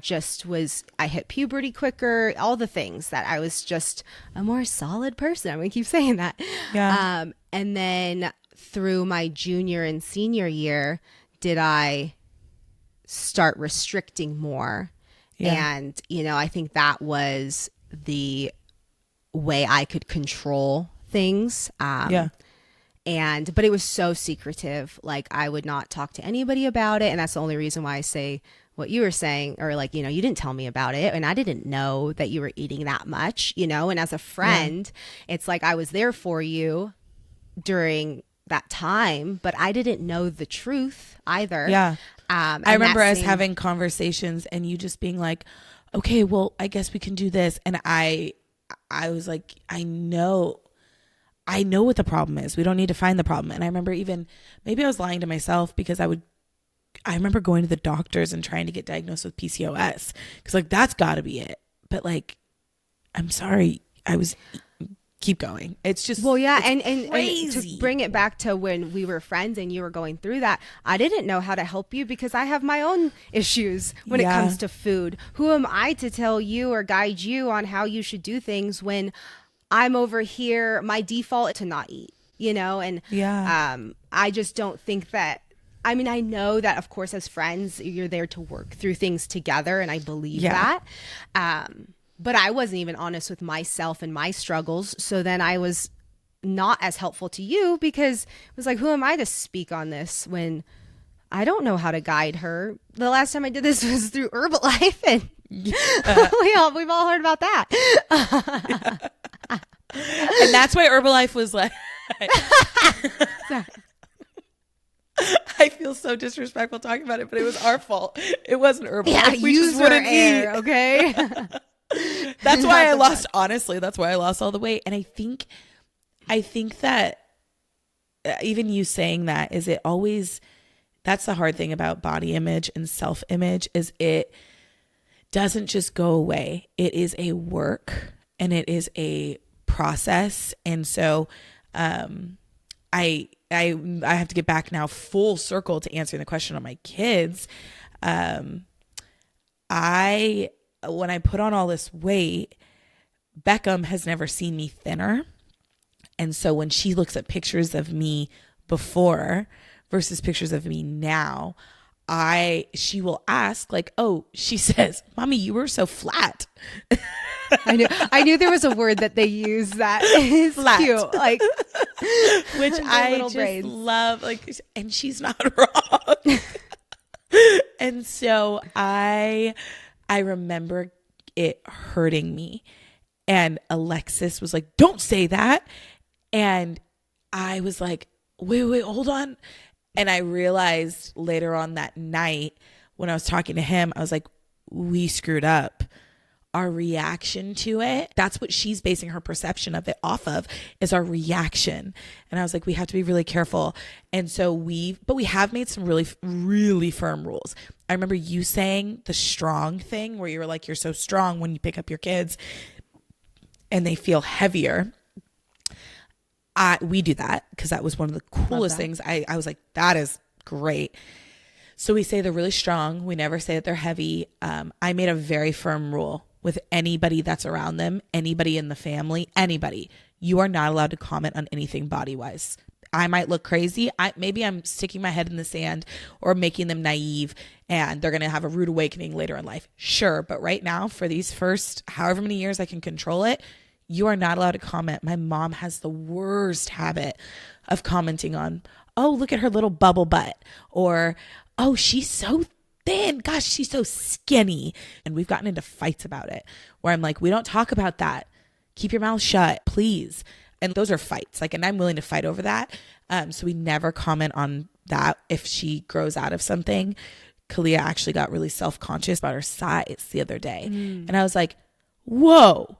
hit puberty quicker, all the things that I was just a more solid person. I'm going to keep saying that.
Yeah.
And then through my junior and senior year, did I start restricting more.
Yeah.
And, I think that was the way I could control things. But it was so secretive. Like, I would not talk to anybody about it. And that's the only reason why I say what you were saying, or like, you didn't tell me about it. And I didn't know that you were eating that much, and as a friend, it's like I was there for you during that time, but I didn't know the truth either.
Yeah. I remember us having conversations and you just being like, okay, well, I guess we can do this. And I was like, I know what the problem is. We don't need to find the problem. And I remember maybe I was lying to myself because I remember going to the doctors and trying to get diagnosed with PCOS because like, that's gotta be it. But like, I'm sorry, I was keep going. It's just,
well, yeah.
it's
And to
crazy.
bring it back to when we were friends and you were going through that, I didn't know how to help you because I have my own issues when it
Yeah.
comes to food. Who am I to tell you or guide you on how you should do things when I'm over here, my default to not eat, and
Yeah.
I just don't think that. I mean, I know that, of course, as friends, you're there to work through things together, and I believe
Yeah.
that. But I wasn't even honest with myself and my struggles. So then I was not as helpful to you because it was like, who am I to speak on this when I don't know how to guide her? The last time I did this was through Herbalife, and we've all heard about that.
And that's why Herbalife was like, I feel so disrespectful talking about it, but it was our fault. It wasn't Herbalife.
Yeah,
We just
user
wouldn't
error,
eat.
okay?
That's why I
Not the
lost, honestly, that's why I lost all the weight. And I think that even you saying that, is it always, that's the hard thing about body image and self-image, is it doesn't just go away. It is a work and it is a process. And so I have to get back now full circle to answering the question on my kids. When I put on all this weight, Beckham has never seen me thinner. And so when she looks at pictures of me before versus pictures of me now, she will ask like, oh, she says, Mommy, you were so flat.
I knew there was a word that they use that is
Flat.
cute, like
Which
their
I
little
just
braids.
love, like, and she's not wrong. And so I remember it hurting me, and Alexis was like, don't say that. And I was like, wait, hold on. And I realized later on that night when I was talking to him, I was like, we screwed up. Our reaction to it, that's what she's basing her perception of it off of, is our reaction. And I was like, we have to be really careful. And so we have made some really, really firm rules. I remember you saying the strong thing where you were like, you're so strong when you pick up your kids and they feel heavier. We do that because that was one of the coolest things. I was like, that is great. So we say they're really strong. We never say that they're heavy. I made a very firm rule with anybody that's around them, anybody in the family, anybody. You are not allowed to comment on anything body-wise. I might look crazy. Maybe I'm sticking my head in the sand or making them naive and they're going to have a rude awakening later in life. Sure. But right now, for these first however many years I can control it, you are not allowed to comment. My mom has the worst habit of commenting on, oh, look at her little bubble butt, or, oh, she's so thin. Gosh, she's so skinny. And we've gotten into fights about it where I'm like, we don't talk about that. Keep your mouth shut, please. And those are fights. Like, and I'm willing to fight over that. So we never comment on that. If she grows out of something, Kalia actually got really self-conscious about her size the other day. And I was like, whoa,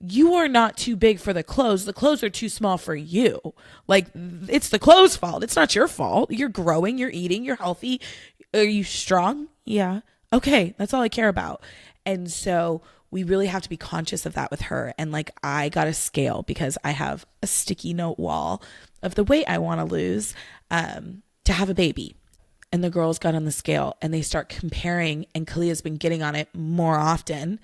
you are not too big for the clothes. The clothes are too small for you. Like, it's the clothes' fault. It's not your fault. You're growing, you're eating, you're healthy. Are you strong? Yeah. Okay. That's all I care about. And so we really have to be conscious of that with her. And like, I got a scale because I have a sticky note wall of the weight I want to lose to have a baby. And the girls got on the scale and they start comparing, and Kalia's been getting on it more often.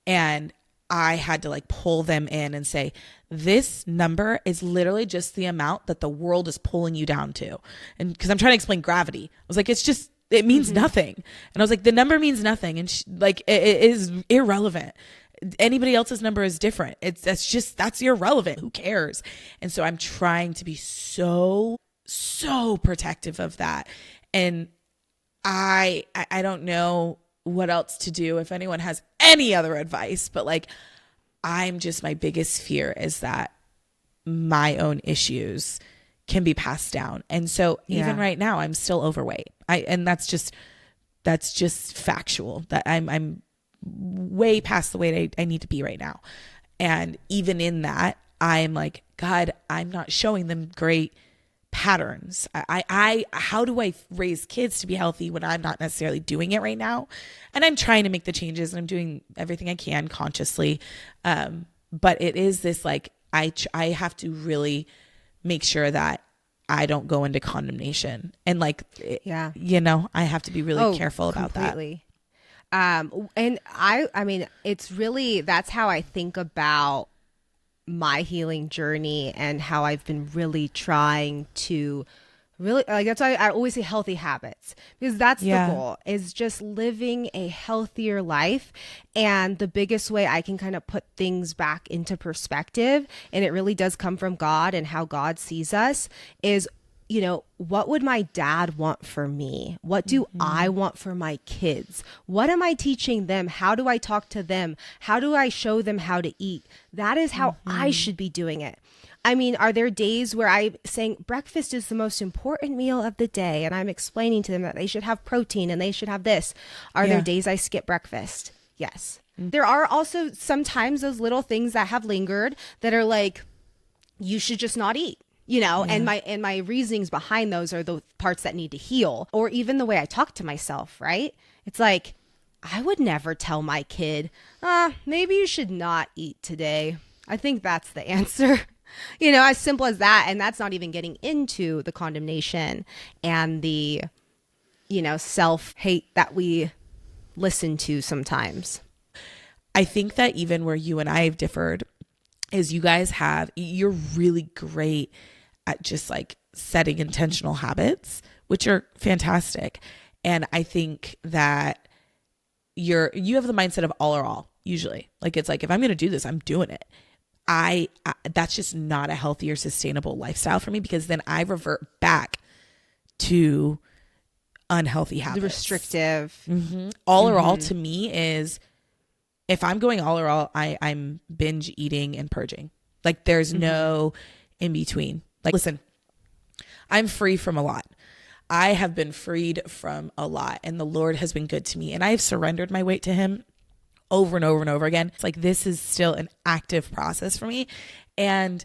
And I had to like pull them in and say, this number is literally just the amount that the world is pulling you down to. And because I'm trying to explain gravity, I was like, it means nothing. And I was like, the number means nothing. And it is irrelevant. Anybody else's number is different. That's irrelevant. Who cares? And so I'm trying to be so protective of that. And I don't know what else to do if anyone has any other advice, but like, my biggest fear is that my own issues can be passed down. And so even right now, I'm still overweight. And that's just factual, that I'm way past the weight I need to be right now. And even in that, I'm like, God, I'm not showing them great patterns. How do I raise kids to be healthy when I'm not necessarily doing it right now? And I'm trying to make the changes and I'm doing everything I can consciously. But it is this like I have to really make sure that I don't go into condemnation, and like,
Yeah.
you know, I have to be really careful about
completely. And I mean, it's really, that's how I think about my healing journey and how I've been really trying to really, like, that's why I always say healthy habits, because that's the goal, is just living a healthier life. And the biggest way I can kind of put things back into perspective, and it really does come from God and how God sees us, is, you know, what would my dad want for me? What do I want for my kids? What am I teaching them? How do I talk to them? How do I show them how to eat? That is how I should be doing it. I mean, are there days where I'm saying breakfast is the most important meal of the day, and I'm explaining to them that they should have protein and they should have this? Are there days I skip breakfast? Yes. There are also sometimes those little things that have lingered that are like, you should just not eat. You know, and my reasonings behind those are the parts that need to heal, or even the way I talk to myself, right? It's like, I would never tell my kid, maybe you should not eat today. I think that's the answer. You know, as simple as that. And that's not even getting into the condemnation and the, you know, self-hate that we listen to sometimes.
I think that even where you and I have differed is you're really great at just like setting intentional habits, which are fantastic. And I think that you have the mindset of all or all, usually. Like, it's like, if I'm going to do this, I'm doing it. I that's just not a healthy or sustainable lifestyle for me, because then I revert back to unhealthy habits.
The restrictive.
All or all to me is, if I'm going all or all, I'm binge eating and purging. Like, there's no in between. Like, listen, I'm free from a lot. I have been freed from a lot, and the Lord has been good to me, and I have surrendered my weight to him over and over and over again. It's like, this is still an active process for me, and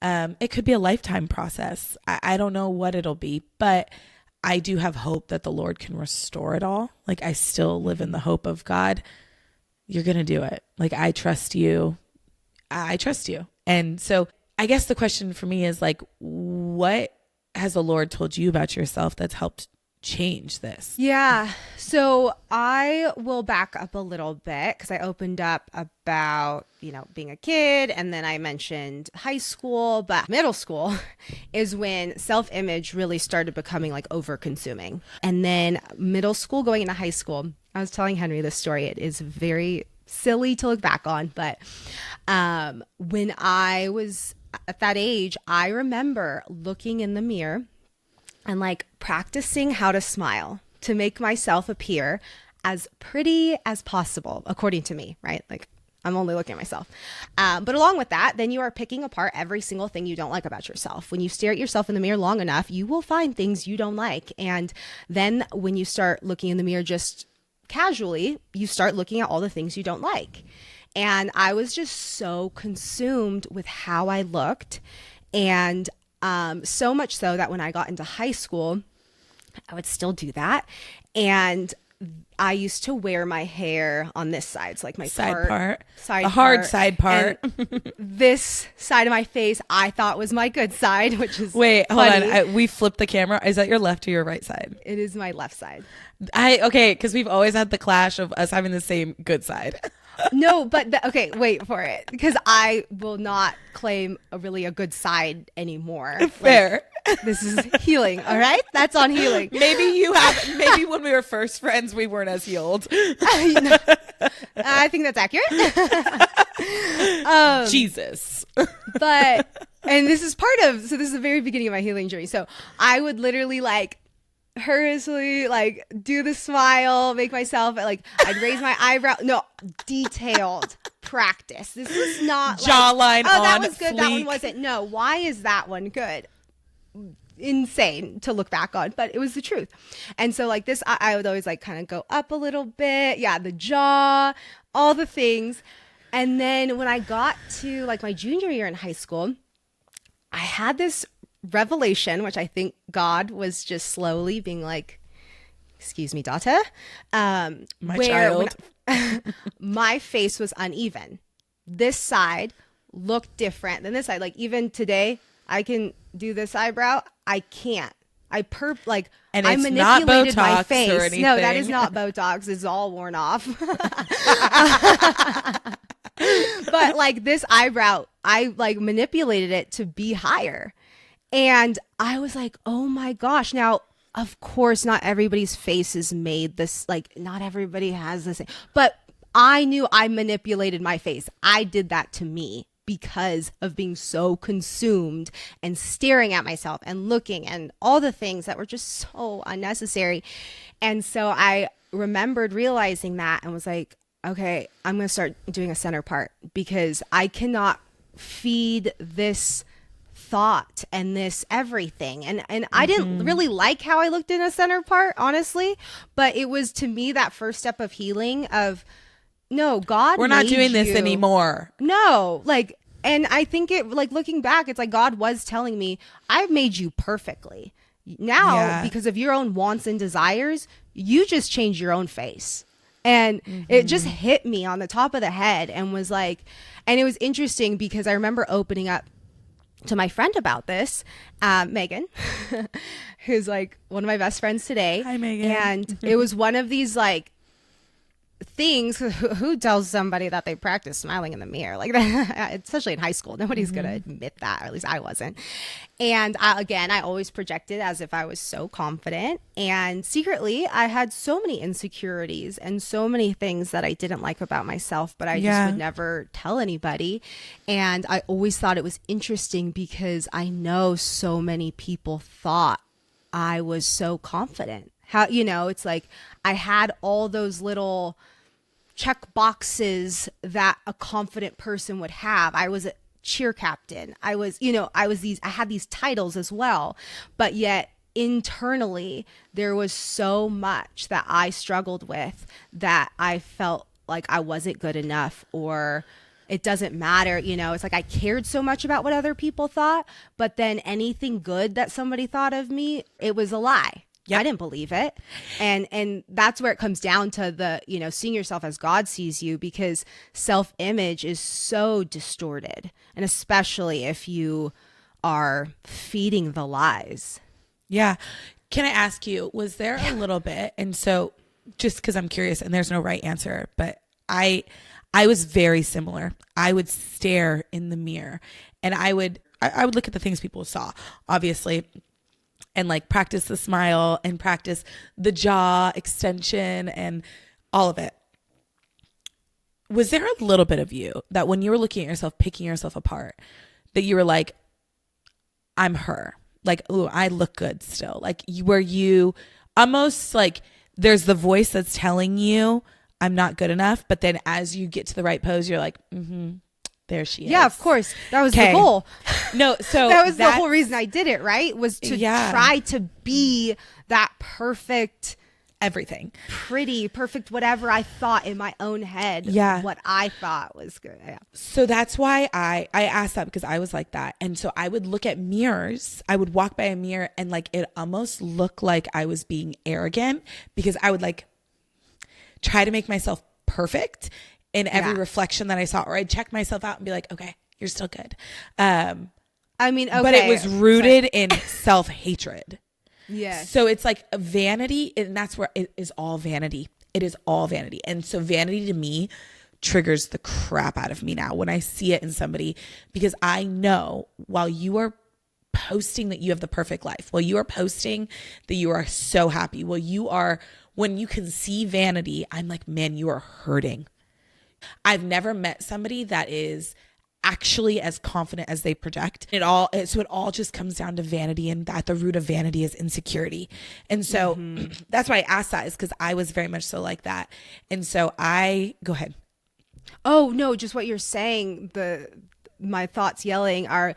it could be a lifetime process. I don't know what it'll be, but I do have hope that the Lord can restore it all. Like, I still live in the hope of, God, you're going to do it. Like, I trust you. I trust you. And so I guess the question for me is, like, what has the Lord told you about yourself that's helped change this?
Yeah. So I will back up a little bit, because I opened up about, you know, being a kid, and then I mentioned high school, but middle school is when self-image really started becoming like over consuming. And then middle school going into high school, I was telling Henry this story. It is very silly to look back on, but when I was at that age, I remember looking in the mirror and like practicing how to smile to make myself appear as pretty as possible, according to me, right? Like, I'm only looking at myself. But along with that, then you are picking apart every single thing you don't like about yourself. When you stare at yourself in the mirror long enough, you will find things you don't like. And then when you start looking in the mirror just casually, you start looking at all the things you don't like. And I was just so consumed with how I looked. And so much so that when I got into high school, I would still do that. And I used to wear my hair on this side. It's like my
side part.
Side
the hard
part.
side part.
And this side of my face, I thought was my good side, which is
Wait,
funny.
hold on. We flipped the camera. Is that your left or your right side?
It is my left side.
Okay, because we've always had the clash of us having the same good side.
No, but okay, wait for it, because I will not claim a good side anymore.
Fair.
Like, this is healing, all right? That's on healing.
Maybe when we were first friends, we weren't as healed.
I think that's accurate.
Jesus.
But, and this is this is the very beginning of my healing journey. So I would literally like hurriedly like do the smile, make myself like, I'd raise my eyebrow. No, detailed practice. This was not
jawline
like, oh, that
on
was good.
fleek.
That one wasn't. No, why is that one good? Insane to look back on, but it was the truth. And so like this, I would always like kind of go up a little bit. Yeah, the jaw, all the things. And then when I got to like my junior year in high school, I had this revelation, which I think God was just slowly being like, excuse me, daughter,
my child.
My face was uneven. This side look different than this side. Like even today, I can do this eyebrow. I can't.
And
I
it's not
manipulated my
Botox
face.
or anything.
No, that is not Botox. It's all worn off. But like this eyebrow, I like manipulated it to be higher. And I was like, oh my gosh. Now, of course, not everybody's face is made this, like not everybody has the same, but I knew I manipulated my face. I did that to me because of being so consumed and staring at myself and looking and all the things that were just so unnecessary. And so I remembered realizing that and was like, okay, I'm going to start doing a center part because I cannot feed this thought and this everything. And I didn't really like how I looked in a center part, honestly, but it was to me that first step of healing of, no, God,
we're not doing this
you.
anymore.
No, like, and I think it, like, looking back, it's like God was telling me, I've made you perfectly. Now, because of your own wants and desires, you just change your own face. And it just hit me on the top of the head and was like, and it was interesting because I remember opening up to my friend about this, Megan, who's like one of my best friends today.
Hi, Megan.
And it was one of these like things. Who tells somebody that they practice smiling in the mirror like that? Especially in high school, nobody's gonna admit that, or at least I wasn't. And I always projected as if I was so confident, and secretly I had so many insecurities and so many things that I didn't like about myself, but I just would never tell anybody. And I always thought it was interesting because I know so many people thought I was so confident. How, it's like I had all those little check boxes that a confident person would have. I was a cheer captain. I had these titles as well, but yet internally there was so much that I struggled with that I felt like I wasn't good enough, or it doesn't matter. It's like I cared so much about what other people thought, but then anything good that somebody thought of me, it was a lie. Yep. I didn't believe it. And that's where it comes down to the, seeing yourself as God sees you, because self-image is so distorted. And especially if you are feeding the lies.
Yeah. Can I ask you, was there a little bit, and so just because I'm curious and there's no right answer, but I was very similar. I would stare in the mirror and I would look at the things people saw, obviously, and like practice the smile and practice the jaw extension and all of it. Was there a little bit of you that when you were looking at yourself, picking yourself apart, that you were like, I'm her? Like, ooh, I look good still. Like, were you almost like there's the voice that's telling you I'm not good enough, but then as you get to the right pose, you're like, there she is.
Yeah, of course. That was the goal.
No, so
that was the whole reason I did it, right? Was to try to be that perfect
everything.
Pretty, perfect, whatever I thought in my own head.
Yeah.
What I thought was good. Yeah.
So that's why I asked that, because I was like that. And so I would look at mirrors. I would walk by a mirror and like it almost looked like I was being arrogant, because I would like try to make myself perfect in every reflection that I saw, or I'd check myself out and be like, okay, you're still good.
I mean, okay.
But it was rooted in self-hatred.
Yes.
So it's like a vanity, and that's where it is all vanity. It is all vanity. And so vanity to me triggers the crap out of me now when I see it in somebody, because I know while you are posting that you have the perfect life, while you are posting that you are so happy, when you can see vanity, I'm like, man, you are hurting. I've never met somebody that is actually as confident as they project. It all just comes down to vanity, and at the root of vanity is insecurity. And so that's why I asked that, is because I was very much so like that. And so go ahead.
Oh no, just what you're saying. My thoughts yelling are,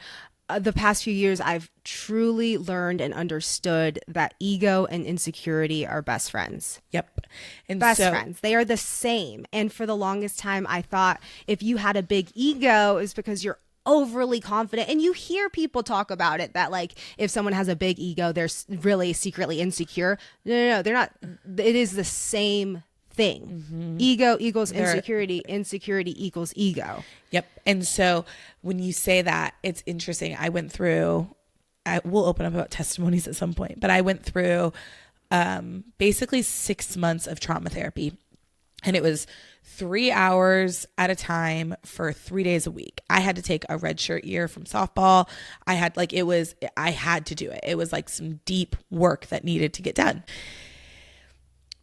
the past few years, I've truly learned and understood that ego and insecurity are best friends.
Yep. And
best friends. They are the same. And for the longest time, I thought if you had a big ego, it's because you're overly confident. And you hear people talk about it, that like if someone has a big ego, they're really secretly insecure. No, they're not. It is the same thing. Ego equals insecurity. Insecurity equals ego.
Yep. And so when you say that, it's interesting. We'll open up about testimonies at some point, but I went through basically 6 months of trauma therapy. And it was 3 hours at a time for 3 days a week. I had to take a red shirt year from softball. I had to do it. It was like some deep work that needed to get done.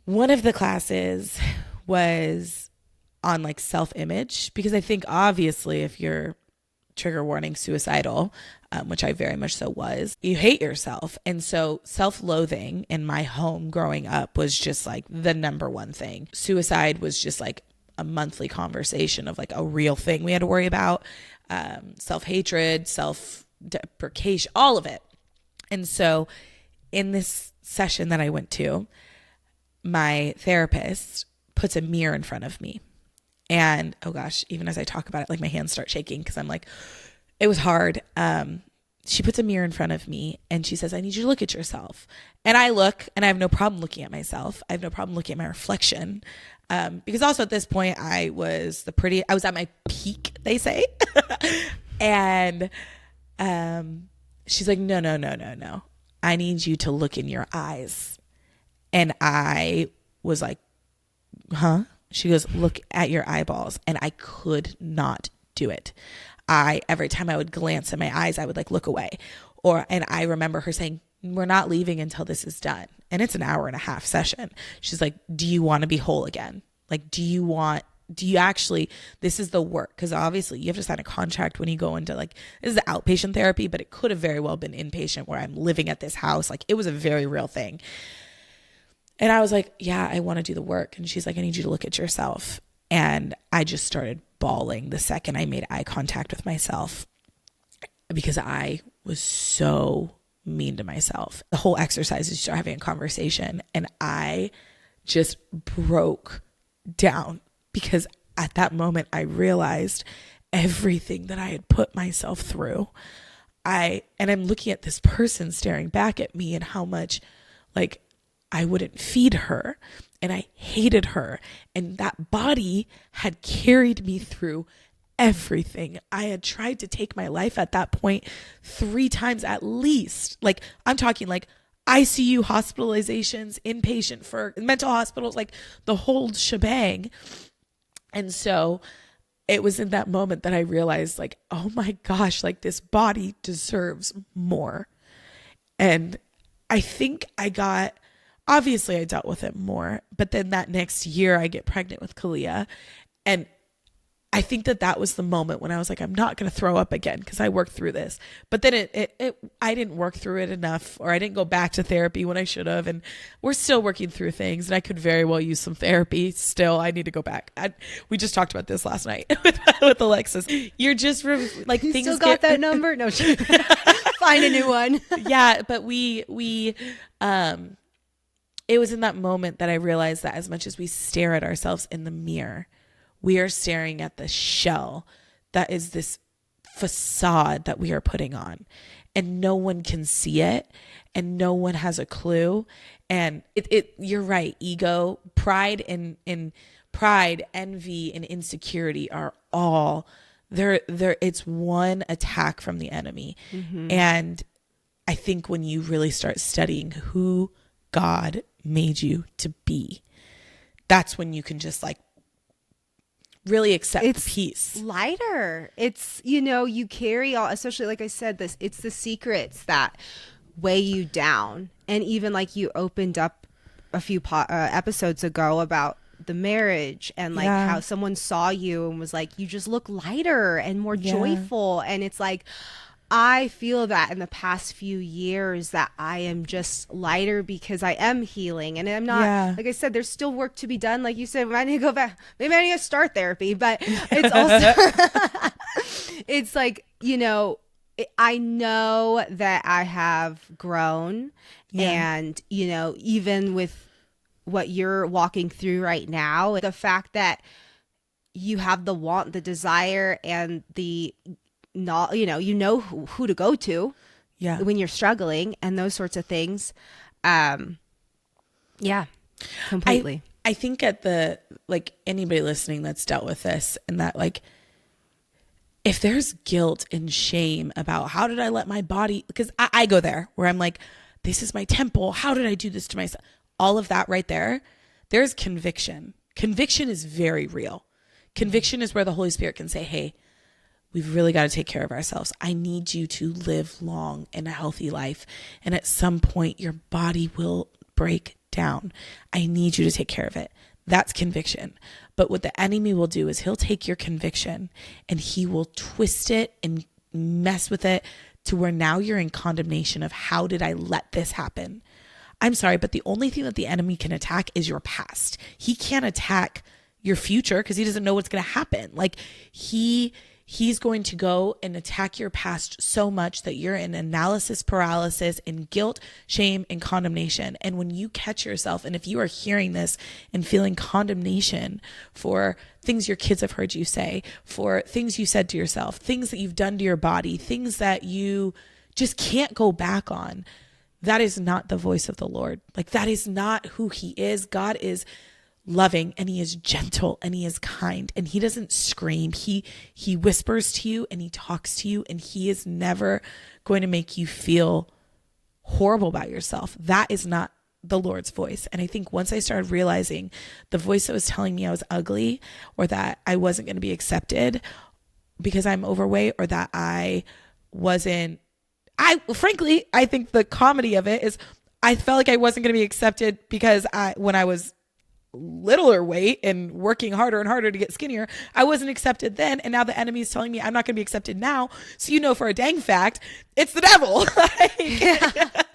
One of the classes was on like self-image, because I think obviously if you're trigger warning suicidal, which I very much so was, you hate yourself. And so self-loathing in my home growing up was just like the number one thing. Suicide was just like a monthly conversation of like a real thing we had to worry about. Self-hatred, self-deprecation, all of it. And so in this session that I went to, my therapist puts a mirror in front of me. And oh gosh, even as I talk about it, like my hands start shaking because I'm like, it was hard. She puts a mirror in front of me and she says, I need you to look at yourself. And I look, and I have no problem looking at myself. I have no problem looking at my reflection. Because also at this point I was at my peak, they say. And she's like, no. I need you to look in your eyes. And I was like, huh? She goes, look at your eyeballs. And I could not do it. Every time I would glance at my eyes, I would like look away. And I remember her saying, we're not leaving until this is done. And it's an 1.5-hour session. She's like, do you want to be whole again? Like, do you actually, this is the work. Cause obviously you have to sign a contract when you go into like, this is outpatient therapy, but it could have very well been inpatient where I'm living at this house. Like it was a very real thing. And I was like, yeah, I want to do the work. And she's like, I need you to look at yourself. And I just started bawling the second I made eye contact with myself, because I was so mean to myself. The whole exercise is you start having a conversation, and I just broke down, because at that moment I realized everything that I had put myself through. And I'm looking at this person staring back at me, and how much like I wouldn't feed her and I hated her. And that body had carried me through everything. I had tried to take my life at that point 3 times at least. Like I'm talking like ICU hospitalizations, inpatient for mental hospitals, like the whole shebang. And so it was in that moment that I realized like, oh my gosh, like this body deserves more. And I think obviously I dealt with it more, but then that next year I get pregnant with Kalia. And I think that was the moment when I was like, I'm not going to throw up again, because I worked through this. But then I didn't work through it enough, or I didn't go back to therapy when I should have. And we're still working through things, and I could very well use some therapy still. I need to go back. We just talked about this last night with Alexis. You're just like,
You
things
still got that number? No, find a new one.
Yeah. But it was in that moment that I realized that as much as we stare at ourselves in the mirror, we are staring at the shell that is this facade that we are putting on, and no one can see it, and no one has a clue. And you're right. Ego, pride, and envy, and insecurity are all there. It's one attack from the enemy. Mm-hmm. And I think when you really start studying who God made you to be, that's when you can just like really accept peace.
Lighter. It's, you carry all, especially like I said, it's the secrets that weigh you down. And even like you opened up a few episodes ago about the marriage, and like how someone saw you and was like, you just look lighter and more joyful. And it's like, I feel that in the past few years that I am just lighter because I am healing, and I'm not, like I said, there's still work to be done. Like you said, I need to go back. Maybe I need to start therapy, but it's also, it's like, I know that I have grown, and, even with what you're walking through right now, the fact that you have the want, the desire, and the not, who to go to when you're struggling and those sorts of things. Completely.
I think like anybody listening that's dealt with this, and that like, if there's guilt and shame about how did I let my body, because I go there where I'm like, this is my temple. How did I do this to myself? All of that right there. There's conviction. Conviction is very real. Conviction is where the Holy Spirit can say, hey, we've really got to take care of ourselves. I need you to live long and a healthy life. And at some point, your body will break down. I need you to take care of it. That's conviction. But what the enemy will do is he'll take your conviction and he will twist it and mess with it to where now you're in condemnation of how did I let this happen? I'm sorry, but the only thing that the enemy can attack is your past. He can't attack your future because he doesn't know what's going to happen. Like he's going to go and attack your past so much that you're in analysis paralysis, in guilt, shame, and condemnation. And when you catch yourself, and if you are hearing this and feeling condemnation for things your kids have heard you say, for things you said to yourself, things that you've done to your body, things that you just can't go back on, that is not the voice of the Lord. Like that is not who he is. God is loving, and he is gentle, and he is kind, and he doesn't scream. He whispers to you and he talks to you, and he is never going to make you feel horrible about yourself. That is not the Lord's voice. And I think once I started realizing the voice that was telling me I was ugly, or that I wasn't going to be accepted because I'm overweight, or that frankly, I think the comedy of it is I felt like I wasn't going to be accepted because when I was littler weight and working harder and harder to get skinnier, I wasn't accepted then. And now the enemy is telling me I'm not going to be accepted now. So you know for a dang fact, it's the devil.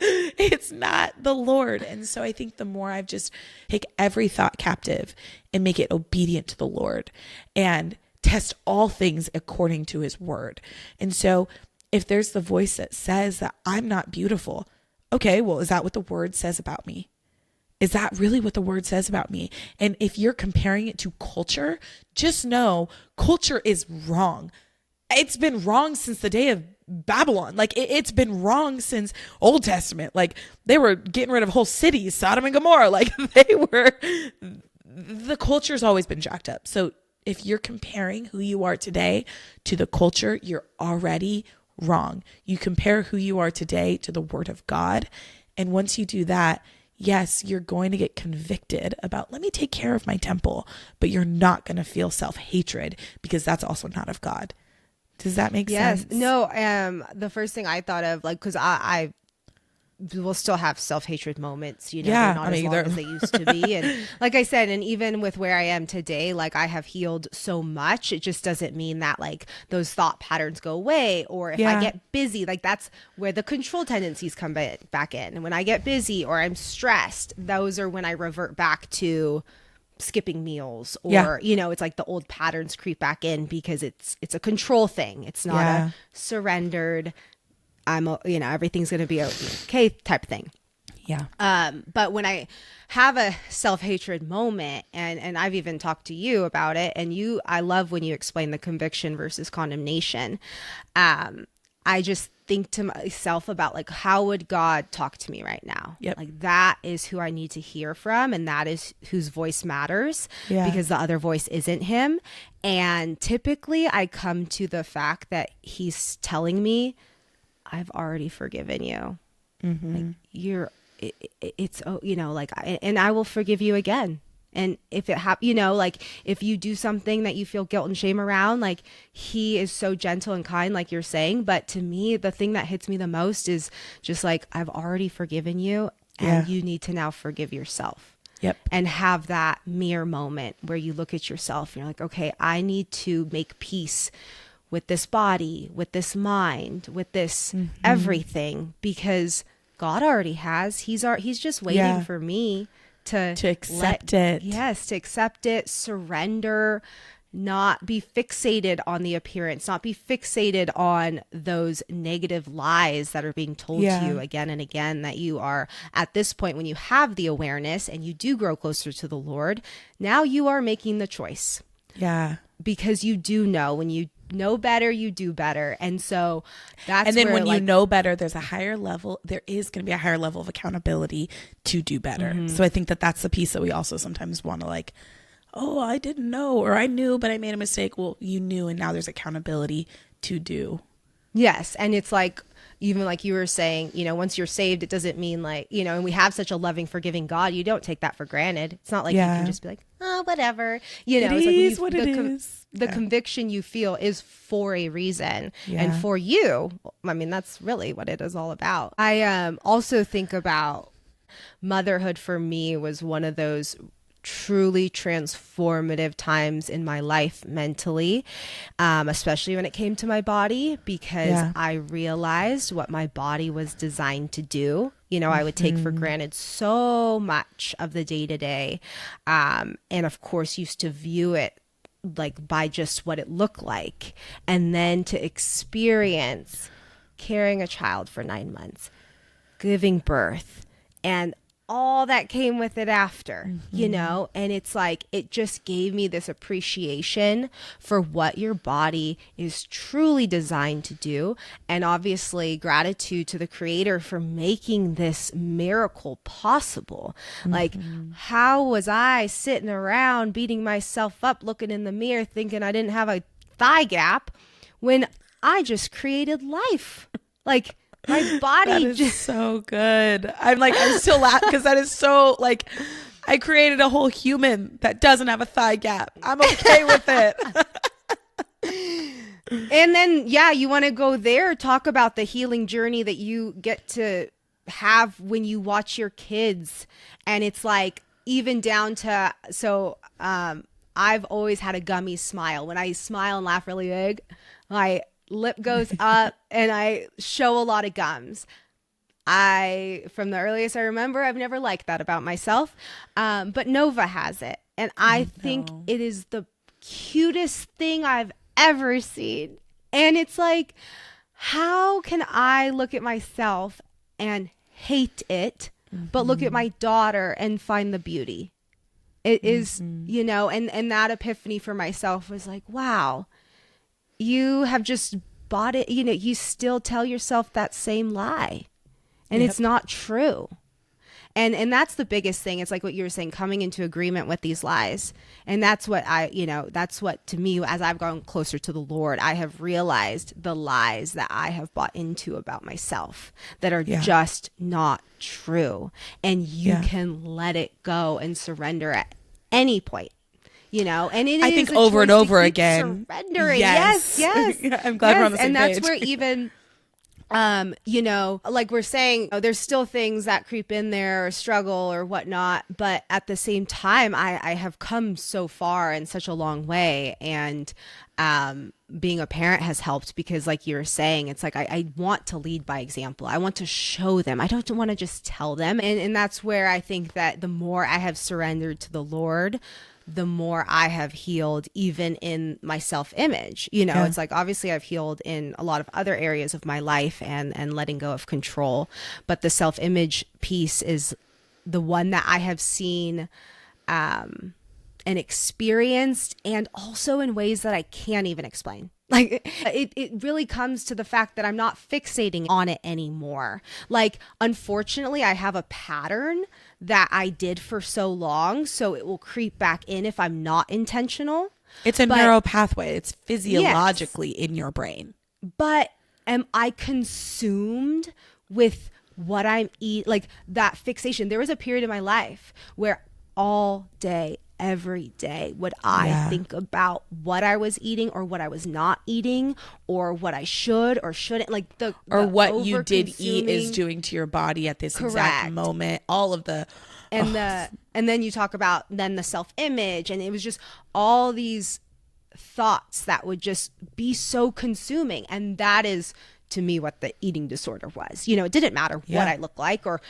It's not the Lord. And so I think the more I've just take every thought captive and make it obedient to the Lord and test all things according to his word. And so if there's the voice that says that I'm not beautiful, okay, well, is that what the word says about me? Is that really what the word says about me? And if you're comparing it to culture, just know culture is wrong. It's been wrong since the day of Babylon. Like it's been wrong since Old Testament. Like they were getting rid of whole cities, Sodom and Gomorrah. Like the culture's always been jacked up. So if you're comparing who you are today to the culture, you're already wrong. You compare who you are today to the word of God. And once you do that, yes, you're going to get convicted about, let me take care of my temple, but you're not going to feel self-hatred because that's also not of God. Does that make sense?
Yes. No, the first thing I thought of, like, because I will still have self-hatred moments, you know,
Yeah,
they're not as long as they used to be. And like I said, and even with where I am today, like I have healed so much. It just doesn't mean that like those thought patterns go away, or if I get busy, like that's where the control tendencies come back in. And when I get busy or I'm stressed, those are when I revert back to skipping meals, or you know, it's like the old patterns creep back in because it's a control thing. It's not a surrendered, you know, everything's going to be okay type thing.
Yeah.
But when I have a self-hatred moment, and I've even talked to you about it, and I love when you explain the conviction versus condemnation. I just think to myself about like, how would God talk to me right now?
Yep.
Like that is who I need to hear from. And that is whose voice matters, because the other voice isn't him. And typically I come to the fact that he's telling me, I've already forgiven you. Mm-hmm. Like it's, you know, like, and I will forgive you again. And if it you know, like if you do something that you feel guilt and shame around, like he is so gentle and kind, like you're saying. But to me, the thing that hits me the most is just like, I've already forgiven you, and you need to now forgive yourself.
Yep.
And have that mirror moment where you look at yourself and you're like, okay, I need to make peace with this body, with this mind, with this everything, because God already has. He's just waiting for me to
accept it.
Yes, to accept it, surrender, not be fixated on the appearance, not be fixated on those negative lies that are being told to you again and again, that you are at this point, when you have the awareness and you do grow closer to the Lord, now you are making the choice.
Yeah.
Because you do know when you know better, you do better. And so that's
and then
where,
when you
like,
know better, there is going to be a higher level of accountability to do better.
Mm-hmm.
So I think that that's the piece that we also sometimes want to like, oh, I didn't know, or I knew, but I made a mistake. Well, you knew, and now there's accountability to do.
yes. And it's like, even like you were saying, you know, once you're saved, it doesn't mean like, you know, and we have such a loving, forgiving God, you don't take that for granted. It's not like you can just be like, oh, whatever. You know,
It
it's
is
like
what it is.
the conviction you feel is for a reason.
Yeah.
And for you, I mean, that's really what it is all about. I also think about motherhood for me was one of those truly transformative times in my life mentally, especially when it came to my body, because I realized what my body was designed to do. You know, I would take for granted so much of the day to day. And of course, used to view it like by just what it looked like. And then to experience carrying a child for 9 months, giving birth, and all that came with it after, you know, and it's like, it just gave me this appreciation for what your body is truly designed to do. And obviously gratitude to the creator for making this miracle possible. Like, how was I sitting around beating myself up, looking in the mirror, thinking I didn't have a thigh gap when I just created life? Like, my body
That is so good. I'm still laughing because that is so like, I created a whole human that doesn't have a thigh gap. I'm okay with it.
And then, yeah, you want to go there, talk about the healing journey that you get to have when you watch your kids. And it's like, even down to, I've always had a gummy smile. When I smile and laugh really big, my lip goes up and I show a lot of gums. From the earliest I remember, I've never liked that about myself. But Nova has it. And I think it is the cutest thing I've ever seen. And it's like, how can I look at myself and hate it, but look at my daughter and find the beauty? It is, you know, and that epiphany for myself was like, wow, you have just bought it. You know, you still tell yourself that same lie, and it's not true. And that's the biggest thing. It's like what you were saying, coming into agreement with these lies. And that's what that's what, to me, as I've gone closer to the Lord, I have realized the lies that I have bought into about myself that are just not true. And you can let it go and surrender at any point. You know, and I
think over and over again.
Surrendering. Yes.
I'm glad we're on the same
and
page.
that's where even, you know, like we're saying, there's still things that creep in there or struggle or whatnot. But at the same time, I have come so far in such a long way. And being a parent has helped because, like you were saying, it's like I want to lead by example. I want to show them. I don't want to just tell them. And that's where I think that the more I have surrendered to the Lord, the more I have healed, even in my self-image. You know, it's like, obviously I've healed in a lot of other areas of my life and letting go of control. But the self-image piece is the one that I have seen and experienced, and also in ways that I can't even explain. Like, it really comes to the fact that I'm not fixating on it anymore. Like, unfortunately, I have a pattern that I did for so long, so it will creep back in if I'm not intentional.
It's a neural pathway. It's physiologically in your brain.
But am I consumed with what I'm eating? Like, that fixation. There was a period in my life where all day, every day would I think about what I was eating or what I was not eating or what I should or shouldn't, like
what you did eat is doing to your body at this exact moment. All of the
and then you talk about then the self-image, and it was just all these thoughts that would just be so consuming. And that is, to me, what the eating disorder was. You know, it didn't matter what I looked like or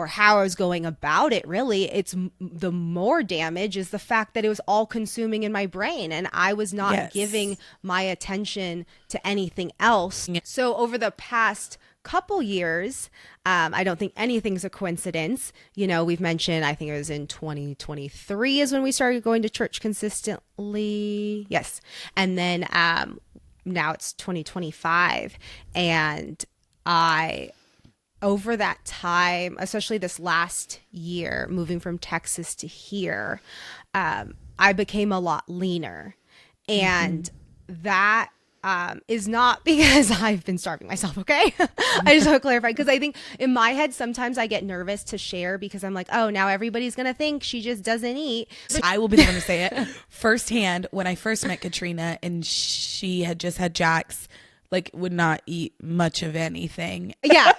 how I was going about it. Really, it's the more damage is the fact that it was all consuming in my brain, and I was not giving my attention to anything else. So over the past couple years, I don't think anything's a coincidence. You know, we've mentioned, I think it was in 2023 is when we started going to church consistently. Yes. And then now it's 2025. And over that time, especially this last year, moving from Texas to here, I became a lot leaner. And that is not because I've been starving myself, okay? I just want to clarify, because I think in my head, sometimes I get nervous to share because I'm like, oh, now everybody's going to think she just doesn't eat.
So I will be the one to say it firsthand. When I first met Katrina and she had just had Jax, like would not eat much of anything.
Yeah.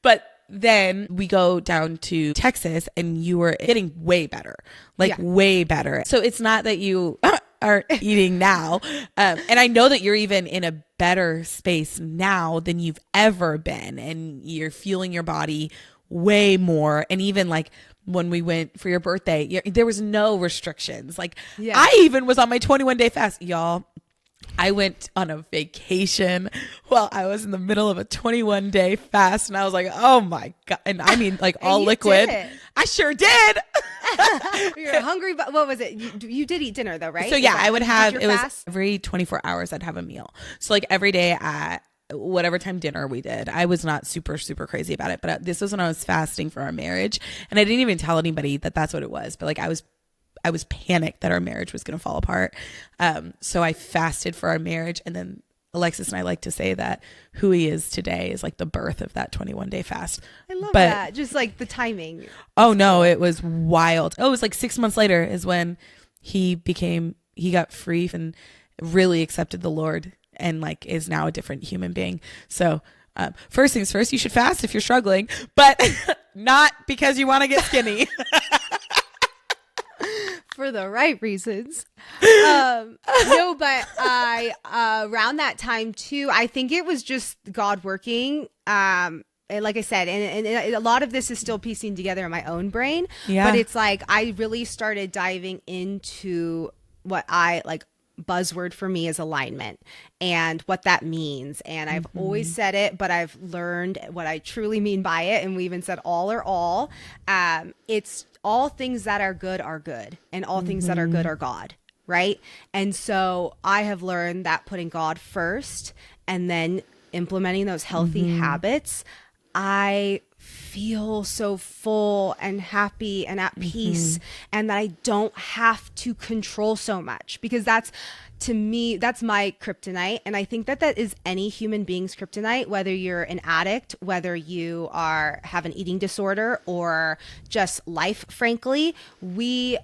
But then we go down to Texas and you were getting way better, like way better. So it's not that you are eating now. And I know that you're even in a better space now than you've ever been. And you're feeling your body way more. And even like when we went for your birthday, there was no restrictions. Like I even was on my 21-day fast, y'all. I went on a vacation while I was in the middle of a 21-day fast, and I was like, oh my God. And I mean, like all liquid. I sure did.
You're hungry, but what was it? You did eat dinner though, right?
So yeah, I would have, it was every 24 hours I'd have a meal. So like every day at whatever time dinner we did, I was not super, super crazy about it. But this was when I was fasting for our marriage. And I didn't even tell anybody that that's what it was. But like I was panicked that our marriage was going to fall apart. So I fasted for our marriage. And then Alexis and I like to say that who he is today is like the birth of that 21-day fast.
I love that. Just like the timing.
Oh no, it was wild. Oh, it was like 6 months later is when he got free and really accepted the Lord and like is now a different human being. So first things first, you should fast if you're struggling, but not because you want to get skinny.
For the right reasons. No, but I around that time too, I think it was just God working. And like I said, and a lot of this is still piecing together in my own brain. Yeah. But it's like I really started diving into what I like. Buzzword for me is alignment and what that means. And I've always said it, but I've learned what I truly mean by it. And we even said all are all. It's all things that are good, and all things that are good are God, right? And so I have learned that putting God first and then implementing those healthy habits, I feel so full and happy and at peace, and that I don't have to control so much, because that's, to me, that's my kryptonite. And I think that that is any human being's kryptonite, whether you're an addict, whether you have an eating disorder, or just life, frankly, we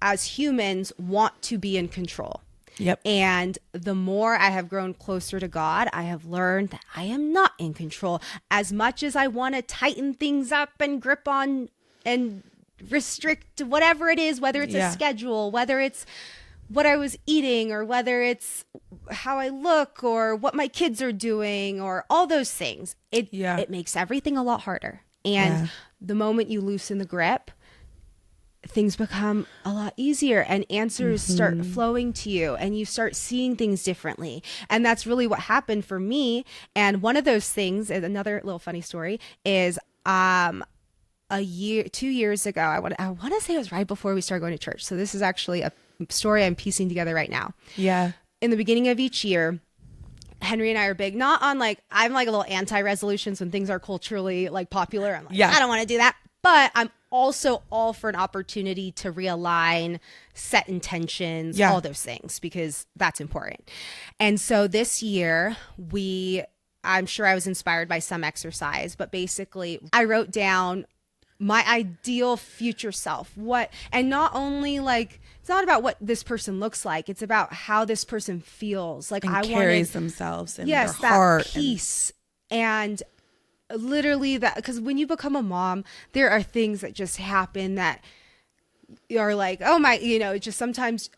as humans want to be in control.
Yep.
And the more I have grown closer to God, I have learned that I am not in control. As much as I want to tighten things up and grip on and restrict whatever it is, whether it's a schedule, whether it's what I was eating, or whether it's how I look, or what my kids are doing, or all those things, it makes everything a lot harder. And the moment you loosen the grip, things become a lot easier, and answers start flowing to you, and you start seeing things differently. And that's really what happened for me. And one of those things is another little funny story is, 2 years ago, I want to say it was right before we started going to church. So this is actually a story I'm piecing together right now.
Yeah.
In the beginning of each year, Henry and I are big, not on like, I'm like a little anti-resolutions when things are culturally like popular. I'm like, I don't want to do that. But I'm also all for an opportunity to realign, set intentions, all those things, because that's important. And so this year, I'm sure I was inspired by some exercise, but basically I wrote down my ideal future self. And not only like, it's not about what this person looks like, it's about how this person feels. Like,
I carries themselves in their heart.
That peace. And literally that, because when you become a mom, there are things that just happen that are like, oh my, just sometimes,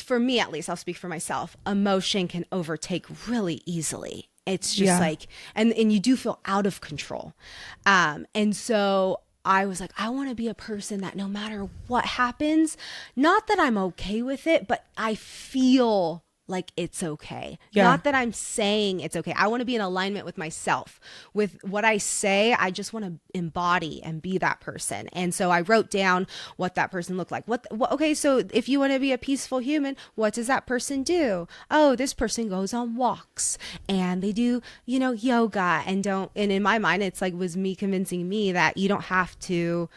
for me at least, I'll speak for myself, emotion can overtake really easily. It's just like, and you do feel out of control. And so I was like, I want to be a person that no matter what happens, not that I'm okay with it, but I feel like it's okay.
Yeah.
Not that I'm saying it's okay. I want to be in alignment with myself. With what I say, I just want to embody and be that person. And so I wrote down what that person looked like. Okay, so if you want to be a peaceful human, what does that person do? Oh, this person goes on walks and they do, yoga and in my mind, it's like was me convincing me that you don't have to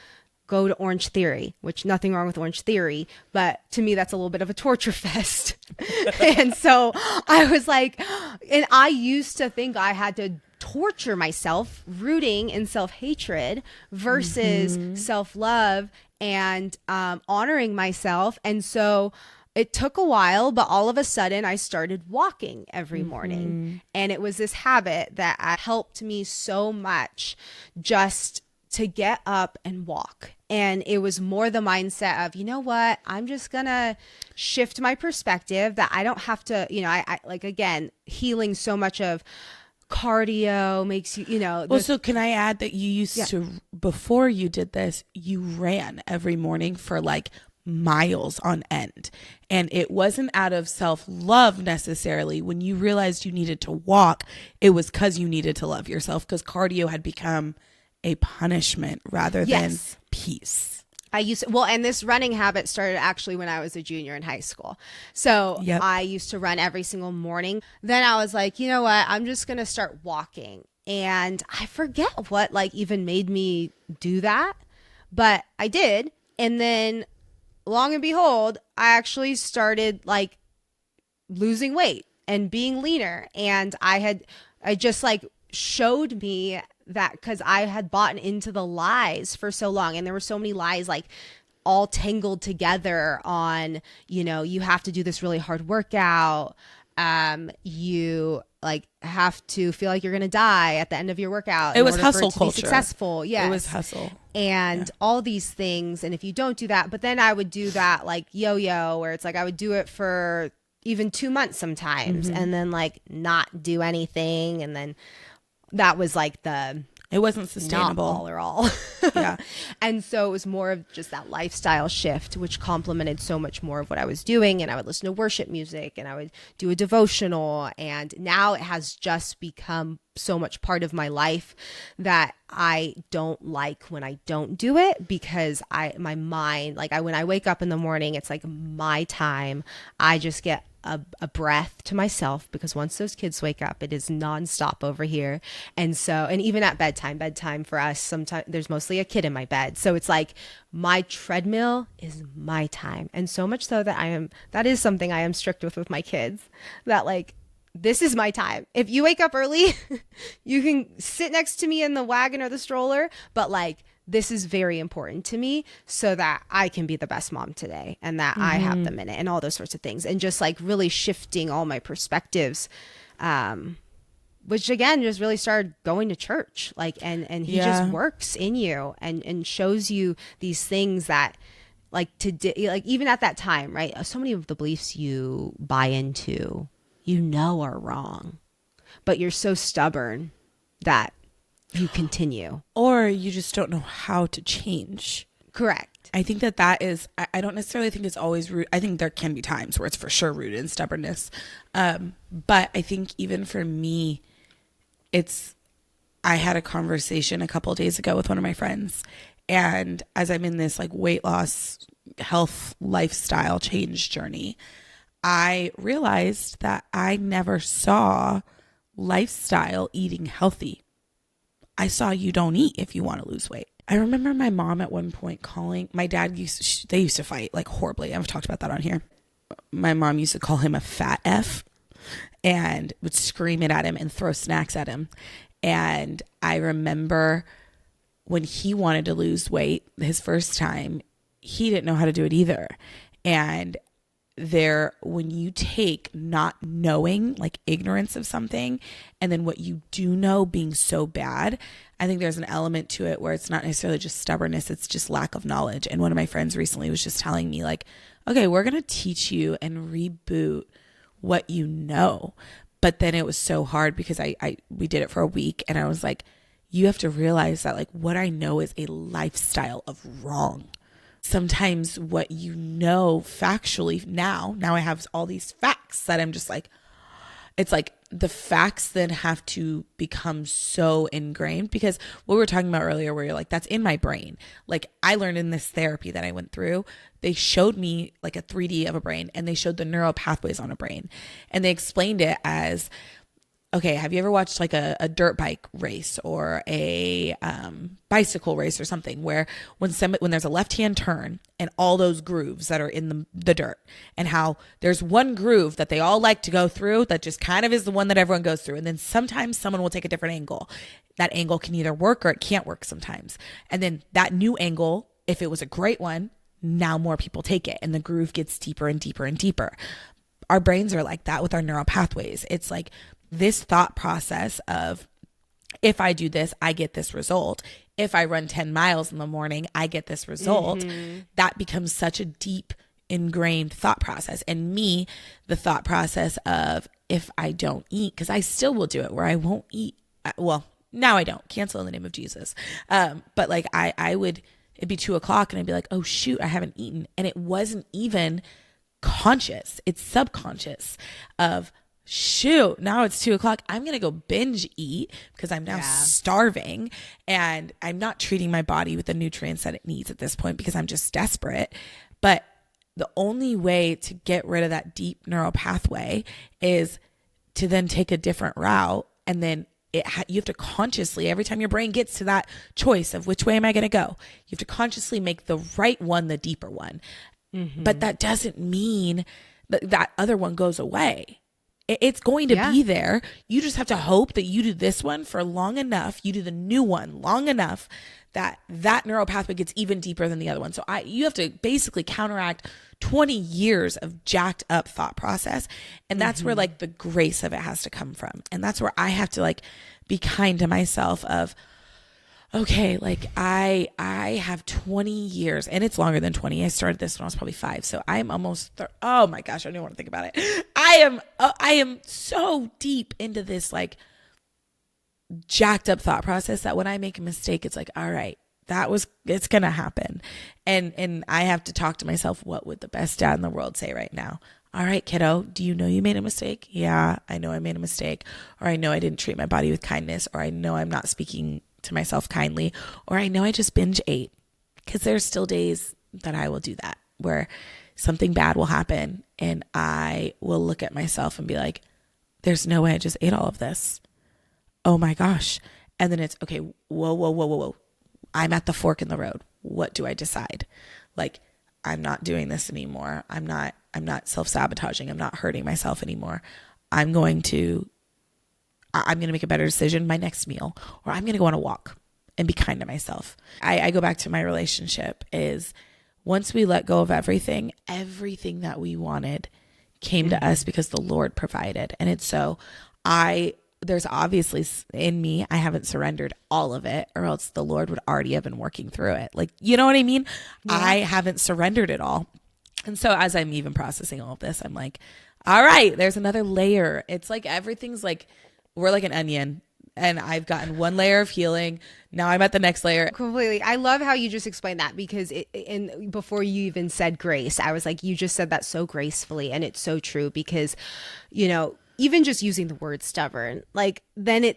go to Orange Theory, which nothing wrong with Orange Theory, but to me, that's a little bit of a torture fest. And so I was like, and I used to think I had to torture myself rooting in self-hatred versus self-love and honoring myself. And so it took a while, but all of a sudden I started walking every morning. And it was this habit that helped me so much just to get up and walk. And it was more the mindset of, you know what, I'm just gonna shift my perspective that I don't have to, I like, again, healing so much of cardio makes you,
Well, so can I add that you used to, before you did this, you ran every morning for like miles on end. And it wasn't out of self-love necessarily. When you realized you needed to walk, it was because you needed to love yourself, because cardio had become a punishment rather than peace.
I used to, and this running habit started actually when I was a junior in high school. So I used to run every single morning. Then I was like, you know what? I'm just going to start walking. And I forget what like even made me do that, but I did. And then long and behold, I actually started like losing weight and being leaner. And I just like showed me that because I had bought into the lies for so long, and there were so many lies like all tangled together on, you have to do this really hard workout. You like have to feel like you're going to die at the end of your workout.
It was hustle
culture.
Be
successful. Yes.
It was hustle.
And all these things. And if you don't do that, but then I would do that like yo-yo where it's like, I would do it for even 2 months sometimes and then like not do anything. And then that was like
it wasn't sustainable.
Not all.
Yeah.
And so it was more of just that lifestyle shift, which complemented so much more of what I was doing. And I would listen to worship music and I would do a devotional. And now it has just become so much part of my life that I don't like when I don't do it, because my mind, like when I wake up in the morning, it's like my time. I just get a breath to myself, because once those kids wake up, it is nonstop over here. And so, and even at bedtime for us, sometimes there's mostly a kid in my bed. So it's like my treadmill is my time. And so much so that that is something I am strict with my kids, that like, this is my time. If you wake up early, you can sit next to me in the wagon or the stroller, but like, this is very important to me so that I can be the best mom today and that I have the minute and all those sorts of things. And just like really shifting all my perspectives, which again, just really started going to church, like, and he just works in you and shows you these things that like like even at that time, right? So many of the beliefs you buy into, are wrong, but you're so stubborn that you continue,
or you just don't know how to change.
Correct.
I think that is, I don't necessarily think it's always root. I think there can be times where it's for sure rooted in stubbornness. But I think even for me, I had a conversation a couple of days ago with one of my friends, and as I'm in this like weight loss, health, lifestyle change journey, I realized that I never saw lifestyle eating healthy. I saw you don't eat if you want to lose weight. I remember my mom at one point calling my dad. They used to fight like horribly. I've talked about that on here. My mom used to call him a fat F and would scream it at him and throw snacks at him. And I remember when he wanted to lose weight his first time, he didn't know how to do it either. And when you take not knowing, like ignorance of something, and then what you do know being so bad, I think there's an element to it where it's not necessarily just stubbornness, it's just lack of knowledge. And one of my friends recently was just telling me like, okay, we're going to teach you and reboot what you know. But then it was so hard because we did it for a week, and I was like, you have to realize that like what I know is a lifestyle of wrong. sometimes what you know factually now I have all these facts that I'm just like, it's like the facts then have to become so ingrained, because what we were talking about earlier, where you're like, that's in my brain. Like I learned in this therapy that I went through, they showed me like a 3D of a brain, and they showed the neural pathways on a brain, and they explained it as, okay, have you ever watched like a dirt bike race or a bicycle race or something, where when there's a left-hand turn and all those grooves that are in the dirt, and how there's one groove that they all like to go through that just kind of is the one that everyone goes through. And then sometimes someone will take a different angle. That angle can either work or it can't work sometimes. And then that new angle, if it was a great one, now more people take it and the groove gets deeper and deeper and deeper. Our brains are like that with our neural pathways. It's like this thought process of, if I do this, I get this result. If I run 10 miles in the morning, I get this result. That becomes such a deep ingrained thought process. And me, the thought process of, if I don't eat, because I still will do it where I won't eat. Well, now I don't. Cancel in the name of Jesus. But like I would, it'd be 2:00 and I'd be like, oh shoot, I haven't eaten. And it wasn't even conscious. It's subconscious of, shoot, now it's 2:00. I'm going to go binge eat because I'm now starving, and I'm not treating my body with the nutrients that it needs at this point because I'm just desperate. But the only way to get rid of that deep neural pathway is to then take a different route. And then you have to consciously, every time your brain gets to that choice of which way am I going to go, you have to consciously make the right one, the deeper one. But that doesn't mean that other one goes away. It's going to be there. You just have to hope that you do this one for long enough. You do the new one long enough that neural pathway gets even deeper than the other one. So you have to basically counteract 20 years of jacked up thought process. And that's where like the grace of it has to come from. And that's where I have to like be kind to myself of, okay, like I have 20 years, and it's longer than 20. I started this when I was probably 5. So I'm almost, oh my gosh, I don't even want to think about it. I am so deep into this like jacked up thought process that when I make a mistake, it's like, all right, it's going to happen. And I have to talk to myself, what would the best dad in the world say right now? All right, kiddo, do you know you made a mistake? Yeah, I know I made a mistake. Or I know I didn't treat my body with kindness. Or I know I'm not speaking to myself kindly, or I know I just binge ate, because there's still days that I will do that where something bad will happen and I will look at myself and be like, there's no way I just ate all of this. Oh my gosh. And then it's okay. Whoa. I'm at the fork in the road. What do I decide? Like, I'm not doing this anymore. I'm not self-sabotaging. I'm not hurting myself anymore. I'm going to make a better decision my next meal, or I'm going to go on a walk and be kind to myself. I go back to my relationship is, once we let go of everything that we wanted came to us because the Lord provided. And it's so there's obviously in me, I haven't surrendered all of it, or else the Lord would already have been working through it. Like, you know what I mean? Yeah. I haven't surrendered it all. And so as I'm even processing all of this, I'm like, all right, there's another layer. It's like everything's like, we're like an onion, and I've gotten one layer of healing. Now I'm at the next layer.
Completely. I love how you just explained that, because before you even said grace, I was like, you just said that so gracefully, and it's so true, because, even just using the word stubborn, like, then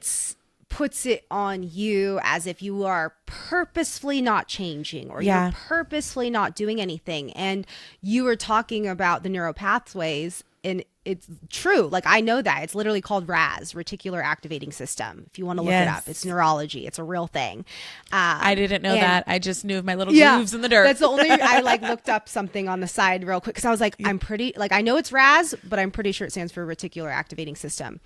puts it on you as if you are purposefully not changing, or you're purposefully not doing anything. And you were talking about the neural pathways, and it's true. Like, I know that it's literally called RAS, reticular activating system. If you want to look it up, it's neurology. It's a real thing.
I didn't know that. I just knew of my little grooves in the dirt.
That's the only, I like looked up something on the side real quick, because I was like, I know it's RAS, but I'm pretty sure it stands for reticular activating system.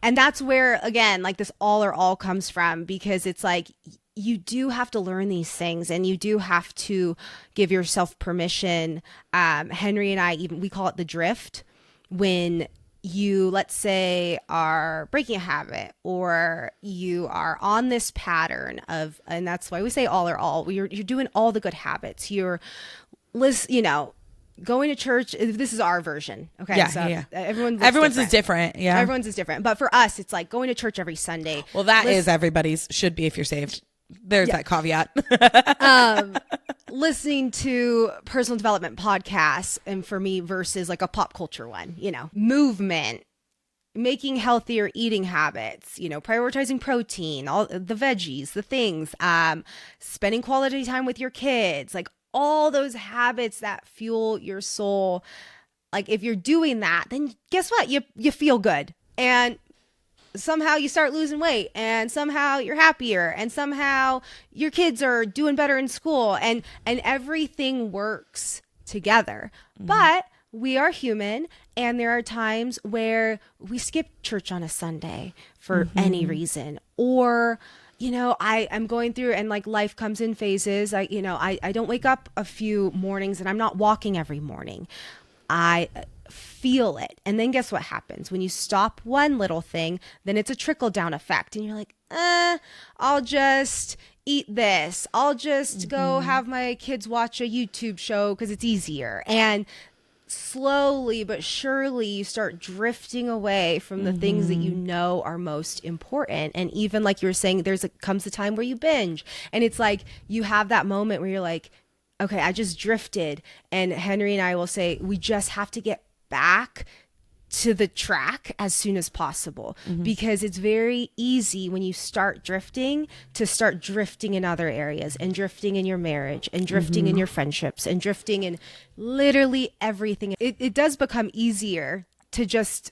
And that's where, again, like, this all comes from, because it's like, you do have to learn these things, and you do have to give yourself permission. Henry and I, we call it the drift, when you, let's say, are breaking a habit, or you are on this pattern of, and that's why we say all, you're doing all the good habits. You're going to church. This is our version. Okay.
Yeah.
Everyone's
is different. Yeah.
Everyone's is different. But for us, it's like going to church every Sunday.
Well, that is everybody's, should be, if you're saved. There's that caveat.
Listening to personal development podcasts, and for me versus like a pop culture one, movement, making healthier eating habits, prioritizing protein, all the veggies, the things, spending quality time with your kids, like all those habits that fuel your soul. Like if you're doing that, then guess what? You feel good. And somehow you start losing weight, and somehow you're happier, and somehow your kids are doing better in school, and everything works together. But we are human, and there are times where we skip church on a Sunday for any reason, or I'm going through, and like life comes in phases. I don't wake up a few mornings, and I'm not walking every morning. I feel it. And then guess what happens? When you stop one little thing, then it's a trickle down effect. And you're like, I'll just eat this. I'll just go have my kids watch a YouTube show because it's easier. And slowly but surely you start drifting away from the things that you know are most important. And even like you were saying, comes a time where you binge. And it's like you have that moment where you're like, okay, I just drifted. And Henry and I will say, we just have to get back to the track as soon as possible, because it's very easy when you start drifting to start drifting in other areas, and drifting in your marriage, and drifting in your friendships, and drifting in literally everything. It does become easier to just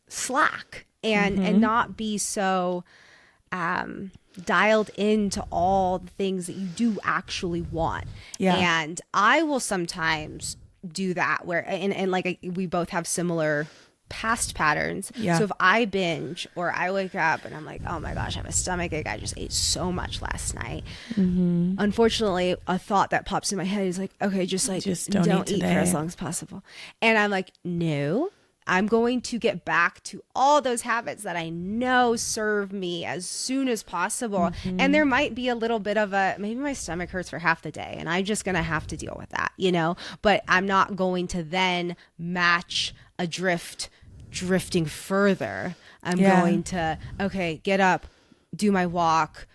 slack and not be so dialed into all the things that you do actually want. And I will sometimes do that where, and like we both have similar past patterns. So if I binge, or I wake up and I'm like, oh my gosh, I have a stomach ache, I just ate so much last night. Unfortunately, a thought that pops in my head is like, okay, just don't eat for as long as possible. And I'm like, no, I'm going to get back to all those habits that I know serve me as soon as possible. And there might be a little bit of maybe my stomach hurts for half the day, and I'm just going to have to deal with that, but I'm not going to then match a drifting further. I'm going to, okay, get up, do my walk,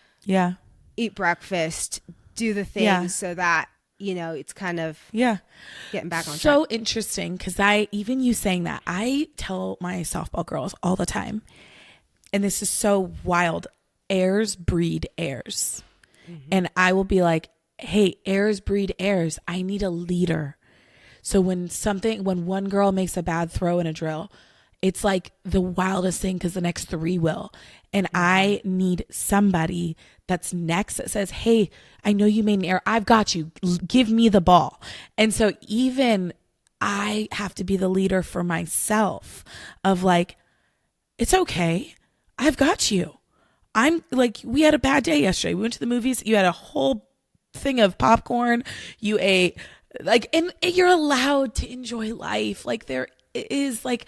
eat breakfast, do the things so that, it's kind of getting back on track.
So interesting, because even you saying that, I tell my softball girls all the time, and this is so wild, heirs breed heirs. And I will be like, hey, heirs breed heirs. I need a leader. So when one girl makes a bad throw in a drill, it's like the wildest thing, because the next three will. And I need somebody that's next that says, hey, I know you made an error. I've got you. Give me the ball. And so even I have to be the leader for myself of like, it's okay. I've got you. I'm like, we had a bad day yesterday. We went to the movies. You had a whole thing of popcorn. You ate and you're allowed to enjoy life. Like there is like,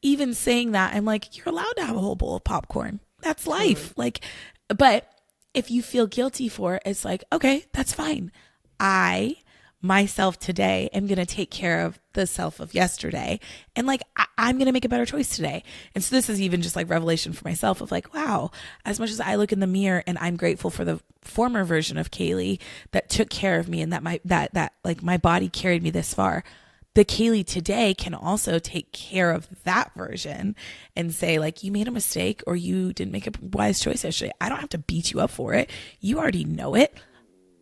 even saying that, I'm like, you're allowed to have a whole bowl of popcorn. That's life. Like, but if you feel guilty for it, it's like, okay, that's fine. I, myself today, am going to take care of the self of yesterday. And like, I'm going to make a better choice today. And so this is even just like revelation for myself of like, wow, as much as I look in the mirror and I'm grateful for the former version of Kaylee that took care of me and that my body carried me this far, the Kaylee today can also take care of that version and say like, you made a mistake or you didn't make a wise choice yesterday. I don't have to beat you up for it. You already know it.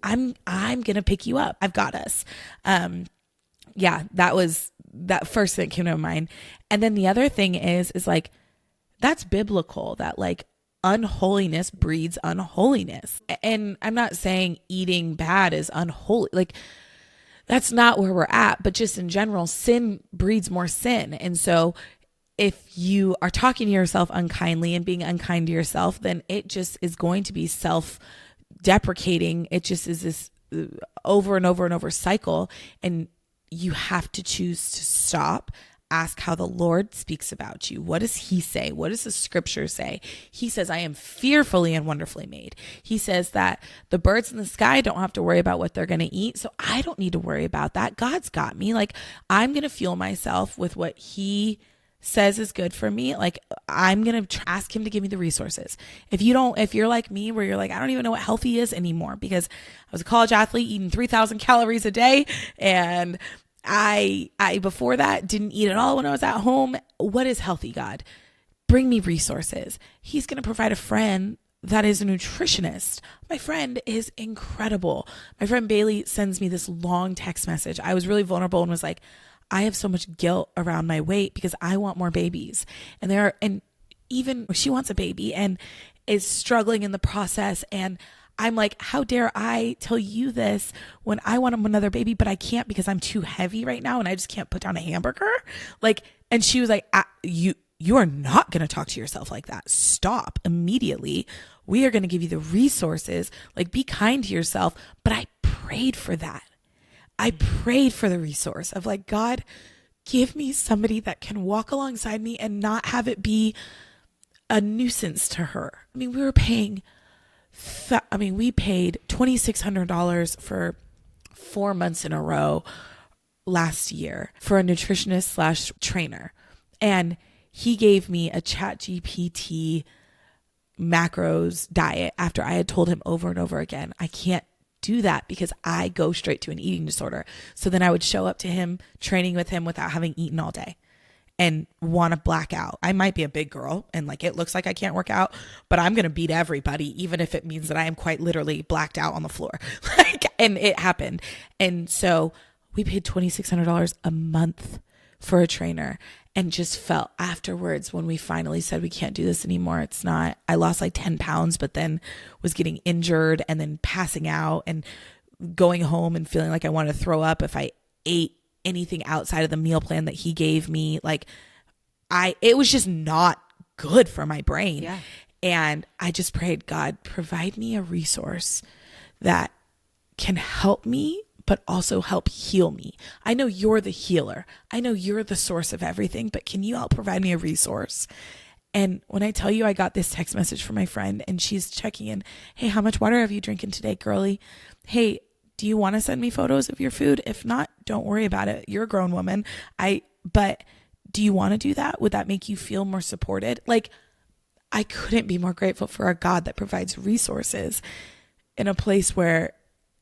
I'm going to pick you up. I've got us. That was that first thing that came to mind. And then the other thing is like, that's biblical, that like unholiness breeds unholiness. And I'm not saying eating bad is unholy. Like, that's not where we're at, but just in general, sin breeds more sin. And so if you are talking to yourself unkindly and being unkind to yourself, then it just is going to be self-deprecating. It just is this over and over and over cycle. And you have to choose to stop. Ask how the Lord speaks about you. What does he say? What does the scripture say? He says, I am fearfully and wonderfully made. He says that the birds in the sky don't have to worry about what they're going to eat. So I don't need to worry about that. God's got me. Like, I'm going to fuel myself with what he says is good for me, like I'm going to ask him to give me the resources. If you're like me, where you're like, I don't even know what healthy is anymore, because I was a college athlete eating 3,000 calories a day. And I before that didn't eat at all when I was at home. What is healthy, God? Bring me resources. He's going to provide a friend that is a nutritionist. My friend is incredible. My friend Bailey sends me this long text message. I was really vulnerable and was like, I have so much guilt around my weight because I want more babies. And even she wants a baby and is struggling in the process. And I'm like, how dare I tell you this when I want another baby, but I can't because I'm too heavy right now and I just can't put down a hamburger. Like, and she was like, you are not going to talk to yourself like that. Stop immediately. We are going to give you the resources. Like, be kind to yourself. But I prayed for that. I prayed for the resource of like, God, give me somebody that can walk alongside me and not have it be a nuisance to her. I mean, we paid $2,600 for 4 months in a row last year for a nutritionist / trainer. And he gave me a ChatGPT macros diet after I had told him over and over again, I can't do that because I go straight to an eating disorder. So then I would show up to him, training with him without having eaten all day and want to black out. I might be a big girl and like it looks like I can't work out, but I'm going to beat everybody, even if it means that I am quite literally blacked out on the floor. And it happened. And so we paid $2,600 a month for a trainer, and just felt afterwards when we finally said we can't do this anymore. It's not, I lost like 10 pounds, but then was getting injured and then passing out and going home and feeling like I wanted to throw up if I ate anything outside of the meal plan that he gave me. Like it was just not good for my brain.
Yeah.
And I just prayed, God, provide me a resource that can help me but also help heal me. I know you're the healer. I know you're the source of everything, but can you help provide me a resource? And when I tell you, I got this text message from my friend and she's checking in. Hey, how much water have you drinking today, girly? Hey, do you want to send me photos of your food? If not, don't worry about it. You're a grown woman. But do you want to do that? Would that make you feel more supported? Like, I couldn't be more grateful for a God that provides resources in a place where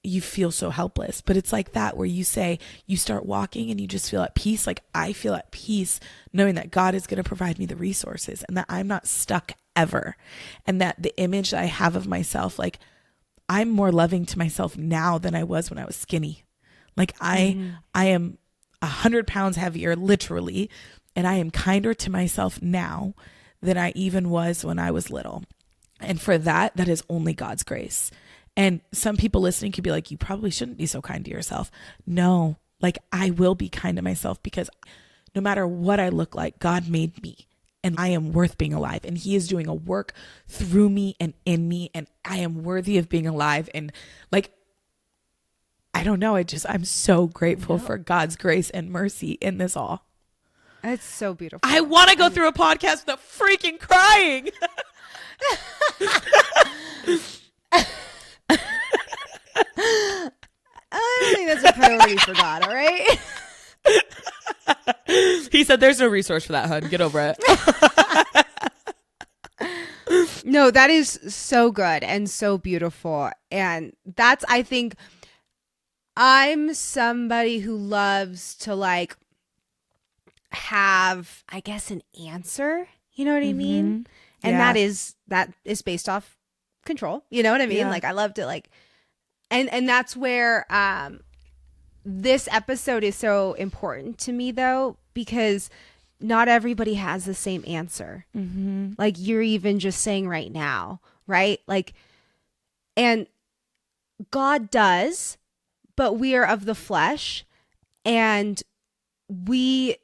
you feel so helpless. But it's like that where you say, you start walking and you just feel at peace. Like I feel at peace knowing that God is going to provide me the resources and that I'm not stuck ever. And that the image that I have of myself, like I'm more loving to myself now than I was when I was skinny. Like I am 100 pounds heavier, literally. And I am kinder to myself now than I even was when I was little. And for that is only God's grace. And some people listening could be like, you probably shouldn't be so kind to yourself. No, like I will be kind to myself because no matter what I look like, God made me and I am worth being alive. And he is doing a work through me and in me. And I am worthy of being alive. And like, I don't know. I'm so grateful for God's grace and mercy in this all.
It's so beautiful.
I want to go through a podcast without freaking crying.
I don't think that's a priority for God, all right?
He said there's no resource for that, hun. Get over it.
No, that is so good and so beautiful. And that's, I think, I'm somebody who loves to like have, I guess, an answer. You know what I mean? And
Yeah.
that is based off control. You know what I mean?
Yeah.
Like I love to like, and that's where this episode is so important to me though, because not everybody has the same answer. Like you're even just saying right now, right? Like, and God does, but we are of the flesh and we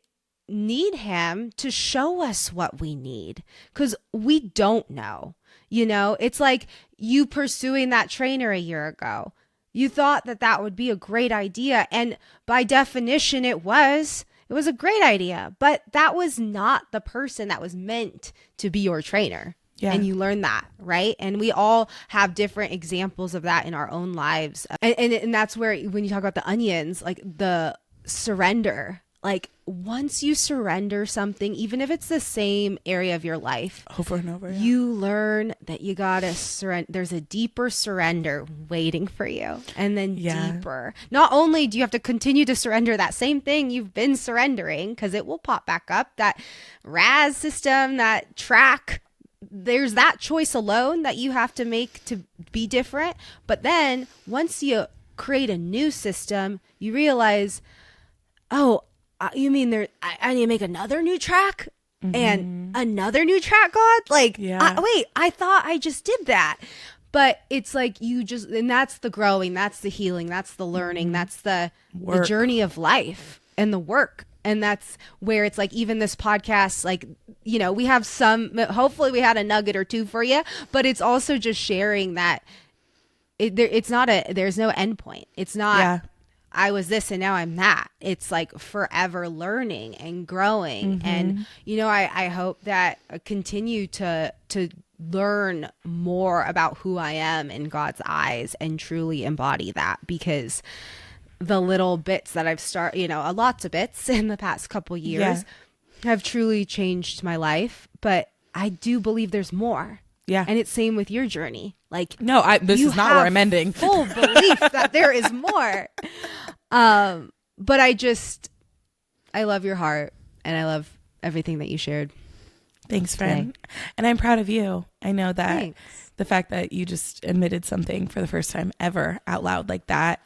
need him to show us what we need because we don't know. You know, it's like you pursuing that trainer a year ago. You thought that would be a great idea. And by definition, it was a great idea. But that was not the person that was meant to be your trainer.
Yeah.
And you learn that, right? And we all have different examples of that in our own lives. And that's where when you talk about the onions, like the surrender like once you surrender something, even if it's the same area of your life,
over and over. Yeah.
you learn that you gotta surrender. There's a deeper surrender waiting for you, and then deeper. Not only do you have to continue to surrender that same thing you've been surrendering, because it will pop back up, that RAS system, that track, there's that choice alone that you have to make to be different. But then once you create a new system, you realize, oh, you mean I need to make another new track and another new track, God? Like, wait, I thought I just did that. But it's like and that's the growing, that's the healing, that's the learning, that's the journey of life and the work. And that's where it's like, even this podcast, like, you know, we have hopefully we had a nugget or two for you, but it's also just sharing that there's no end point. It's not, I was this and now I'm that. It's like forever learning and growing. And, you know, I hope that I continue to learn more about who I am in God's eyes and truly embody that, because the little bits that I've started, you know, lots of bits in the past couple years have truly changed my life. But I do believe there's more. Yeah. And it's same with your journey. Like,
no, this is not where I'm ending.
Full belief that there is more. But I love your heart, and I love everything that you shared.
Thanks, friend. And I'm proud of you. I know that the fact that you just admitted something for the first time ever out loud like that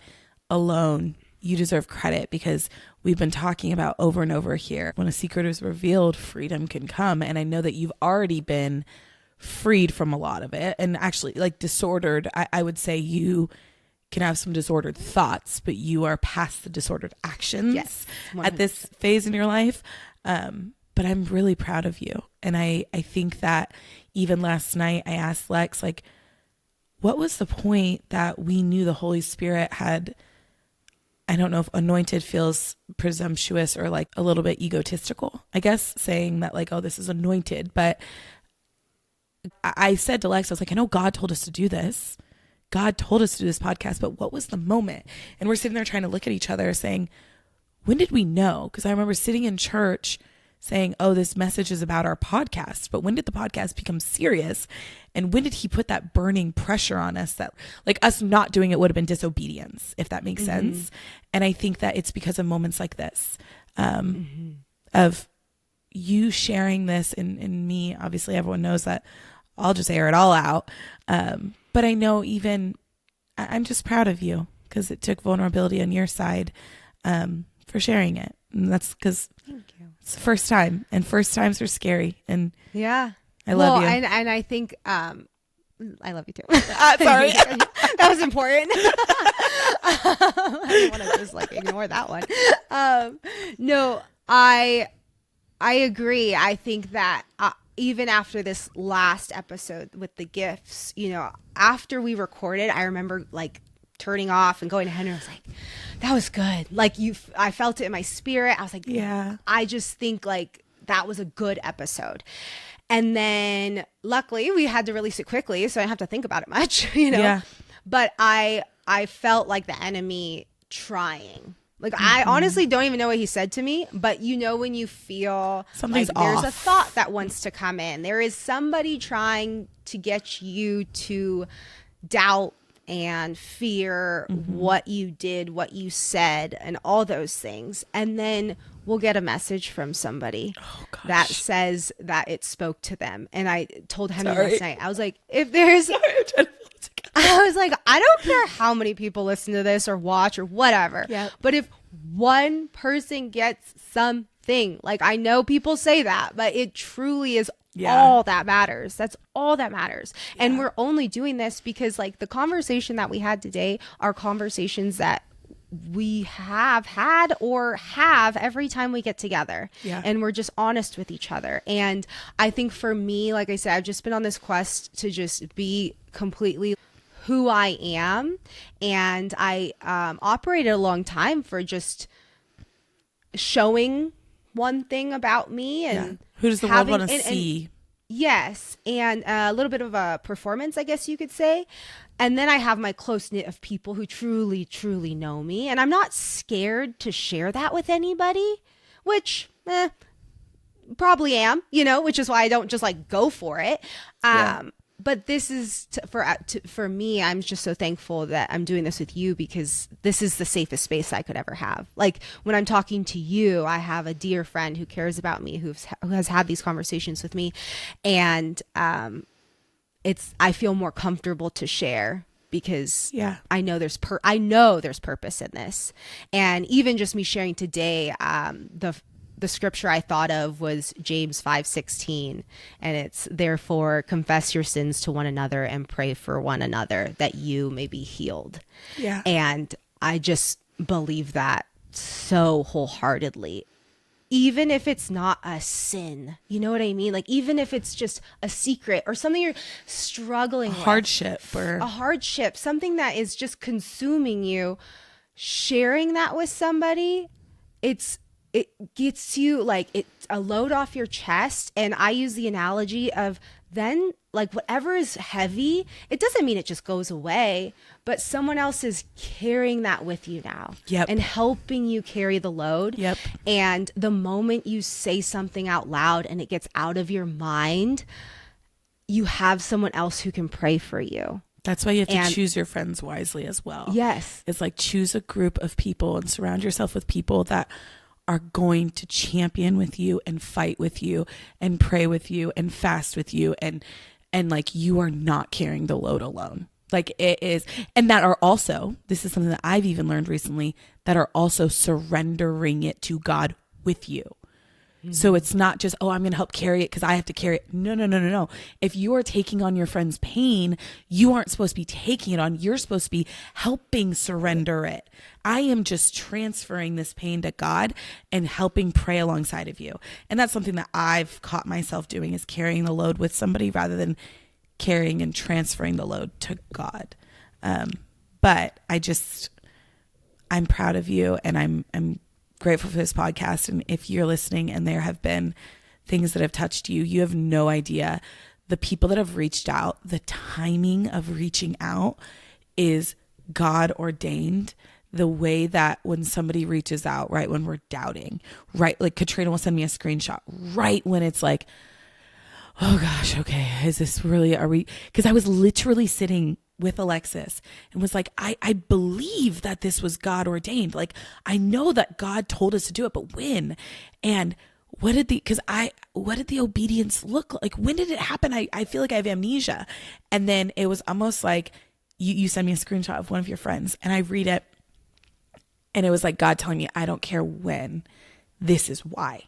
alone, you deserve credit, because we've been talking about over and over here, when a secret is revealed, freedom can come. And I know that you've already been freed from a lot of it, and actually, like, disordered, I would say you can have some disordered thoughts, but you are past the disordered actions at this phase in your life. But I'm really proud of you. And I think that even last night I asked Lex, like, what was the point that we knew the Holy Spirit had, I don't know if anointed feels presumptuous or like a little bit egotistical, I guess, saying that like, oh, this is anointed. But I said to Lex, I was like, I know God told us to do this. God told us to do this podcast, but what was the moment? And we're sitting there trying to look at each other saying, when did we know? Because I remember sitting in church saying, oh, this message is about our podcast. But when did the podcast become serious? And when did he put that burning pressure on us that, like, us not doing it would have been disobedience, if that makes sense? And I think that it's because of moments like this, of you sharing this, and me, obviously everyone knows that I'll just air it all out. But I know I'm just proud of you, because it took vulnerability on your side for sharing it. And that's because it's the first time, and first times are scary. And I love you.
And I think I love you too. Sorry. That was important. I didn't want to just like ignore that one. No, I agree. I think that even after this last episode with the gifts, you know, after we recorded, I remember like turning off and going to Henry. I was like, that was good. Like I felt it in my spirit. I was like, I just think like that was a good episode. And then luckily we had to release it quickly, so I didn't have to think about it much, you know? Yeah. But I felt like the enemy trying. Like, I honestly don't even know what he said to me, but you know when you feel
something's
like
off.
There's a thought that wants to come in. There is somebody trying to get you to doubt and fear what you did, what you said, and all those things. And then we'll get a message from somebody that says that it spoke to them. And I told Henry last night, I was like, if there's... I was like, I don't care how many people listen to this or watch or whatever. Yep. But if one person gets something, like, I know people say that, but it truly is all that matters. That's all that matters. Yeah. And we're only doing this because, like, the conversation that we had today are conversations that we have had or have every time we get together. Yeah. And we're just honest with each other. And I think for me, like I said, I've just been on this quest to just be completely who I am. And I operated a long time for just showing one thing about me. And
who does the world want to see?
Yes. And a little bit of a performance, I guess you could say. And then I have my close knit of people who truly, truly know me. And I'm not scared to share that with anybody. which probably am, which is why I don't just like go for it. But this is for me, I'm just so thankful that I'm doing this with you, because this is the safest space I could ever have. Like when I'm talking to you, I have a dear friend who cares about me, who has had these conversations with me. And I feel more comfortable to share, because I know there's purpose in this. And even just me sharing today, the scripture I thought of was James 5:16, and it's, therefore confess your sins to one another and pray for one another that you may be healed.
Yeah.
And I just believe that so wholeheartedly. Even if it's not a sin, you know what I mean? Like, even if it's just a secret or something you're struggling with, a hardship, something that is just consuming you, sharing that with somebody, it gets you like a load off your chest. And I use the analogy of then, like, whatever is heavy, it doesn't mean it just goes away, but someone else is carrying that with you now.
Yep.
And helping you carry the load.
Yep.
And the moment you say something out loud and it gets out of your mind, you have someone else who can pray for you.
That's why you have to choose your friends wisely as well.
Yes.
It's like, choose a group of people and surround yourself with people that are going to champion with you and fight with you and pray with you and fast with you. And like, you are not carrying the load alone. Like, it is. And that are also, this is something that I've even learned recently, that are also surrendering it to God with you. So it's not just, I'm going to help carry it because I have to carry it. No. If you are taking on your friend's pain, you aren't supposed to be taking it on. You're supposed to be helping surrender it. I am just transferring this pain to God and helping pray alongside of you. And that's something that I've caught myself doing, is carrying the load with somebody rather than carrying and transferring the load to God. But I'm proud of you, and I'm grateful for this podcast. And if you're listening and there have been things that have touched you, you have no idea. The people that have reached out, the timing of reaching out is God ordained. The way that when somebody reaches out, right when we're doubting, right? Like Katrina will send me a screenshot right when it's like, oh gosh, okay, is this really, because I was literally sitting with Alexis and was like, I believe that this was God ordained. Like, I know that God told us to do it, but when? And what did the obedience look like? When did it happen? I feel like I have amnesia. And then it was almost like you send me a screenshot of one of your friends, and I read it, and it was like God telling me, I don't care when, this is why.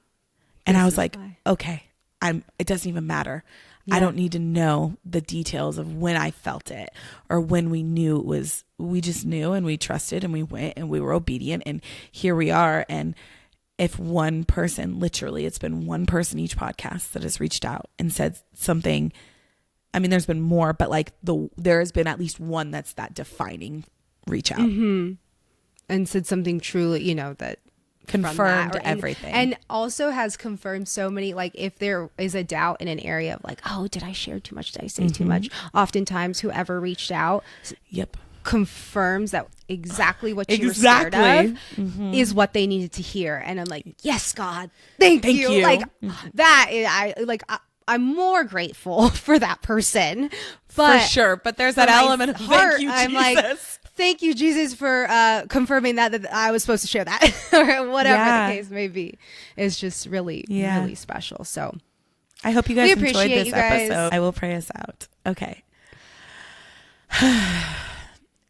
And I was like, okay, it doesn't even matter. Yeah. I don't need to know the details of when I felt it or when we knew it was, we just knew, and we trusted, and we went, and we were obedient, and here we are. And if one person, literally, it's been one person each podcast that has reached out and said something. I mean, there's been more, but like there has been at least one that's that defining reach out.
Mm-hmm. And said something truly, that
confirmed everything.
And also has confirmed so many, like, if there is a doubt in an area of like, oh, did I share too much? Did I say too much? Oftentimes whoever reached out confirms that exactly what you were scared of is what they needed to hear. And I'm like, yes, God, thank you. Like that, I'm more grateful for that person. But
for sure. But there's that element of thank you,
I'm
Jesus.
like, thank you, Jesus, for confirming that I was supposed to share that, or whatever the case may be. It's just really, really special. So
I hope you guys enjoyed this episode. I will pray us out. Okay.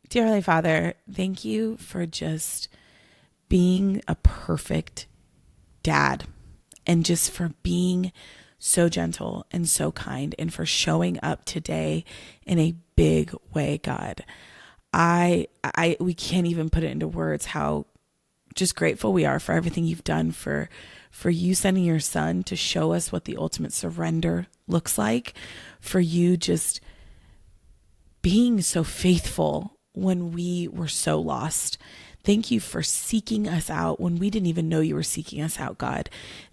Dear Heavenly Father, thank you for just being a perfect dad, and just for being so gentle and so kind, and for showing up today in a big way, God. We can't even put it into words how just grateful we are for everything you've done, for you sending your son to show us what the ultimate surrender looks like, for you just being so faithful when we were so lost. Thank you for seeking us out when we didn't even know you were seeking us out, God.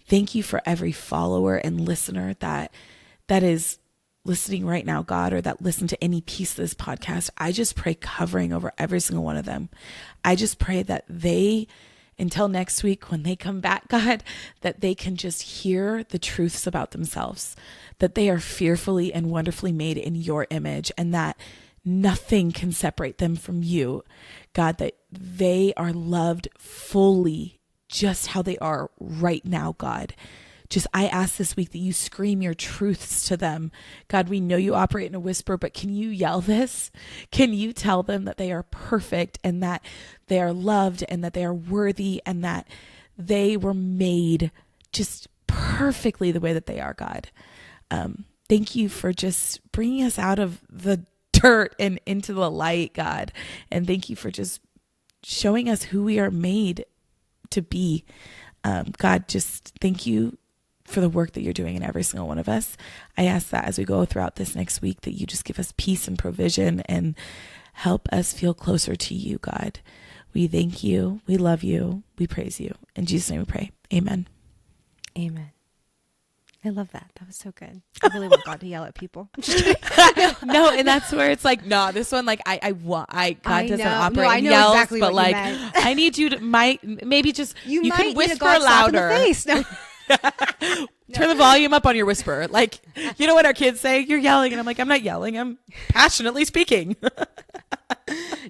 Thank you for every follower and listener that is listening right now, God, or that listen to any piece of this podcast. I just pray covering over every single one of them. I just pray that they until next week when they come back, God, that they can just hear the truths about themselves, that they are fearfully and wonderfully made in your image, and that nothing can separate them from you. God, that they are loved fully just how they are right now, God. Just, I ask this week that you scream your truths to them. God, we know you operate in a whisper, but can you yell this? Can you tell them that they are perfect and that they are loved and that they are worthy and that they were made just perfectly the way that they are, God? Thank you for just bringing us out of the dirt and into the light, God. And thank you for just showing us who we are made to be. God, just thank you for the work that you're doing in every single one of us. I ask that as we go throughout this next week, that you just give us peace and provision and help us feel closer to you, God. We thank you. We love you. We praise you. In Jesus' name we pray. Amen.
Amen. I love that. That was so good. I really want God to yell at people.
No, and that's where it's like, no, this one, like, God doesn't
know.
operate
No, I
in
know
yells,
exactly
but
what you
like,
meant.
I need you to, maybe just, you
might
can
need a
whisper
God slap in the
louder.
face. No.
Turn the volume up on your whisper. Like, you know what our kids say? You're yelling. And I'm like, I'm not yelling. I'm passionately speaking.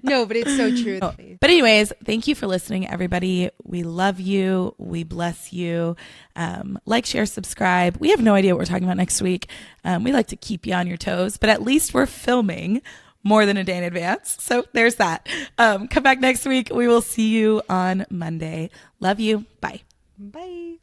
No, but it's so true.
But anyways, thank you for listening, everybody. We love you. We bless you. Like, share, subscribe. We have no idea what we're talking about next week. We like to keep you on your toes, but at least we're filming more than a day in advance. So there's that. Come back next week. We will see you on Monday. Love you. Bye.
Bye.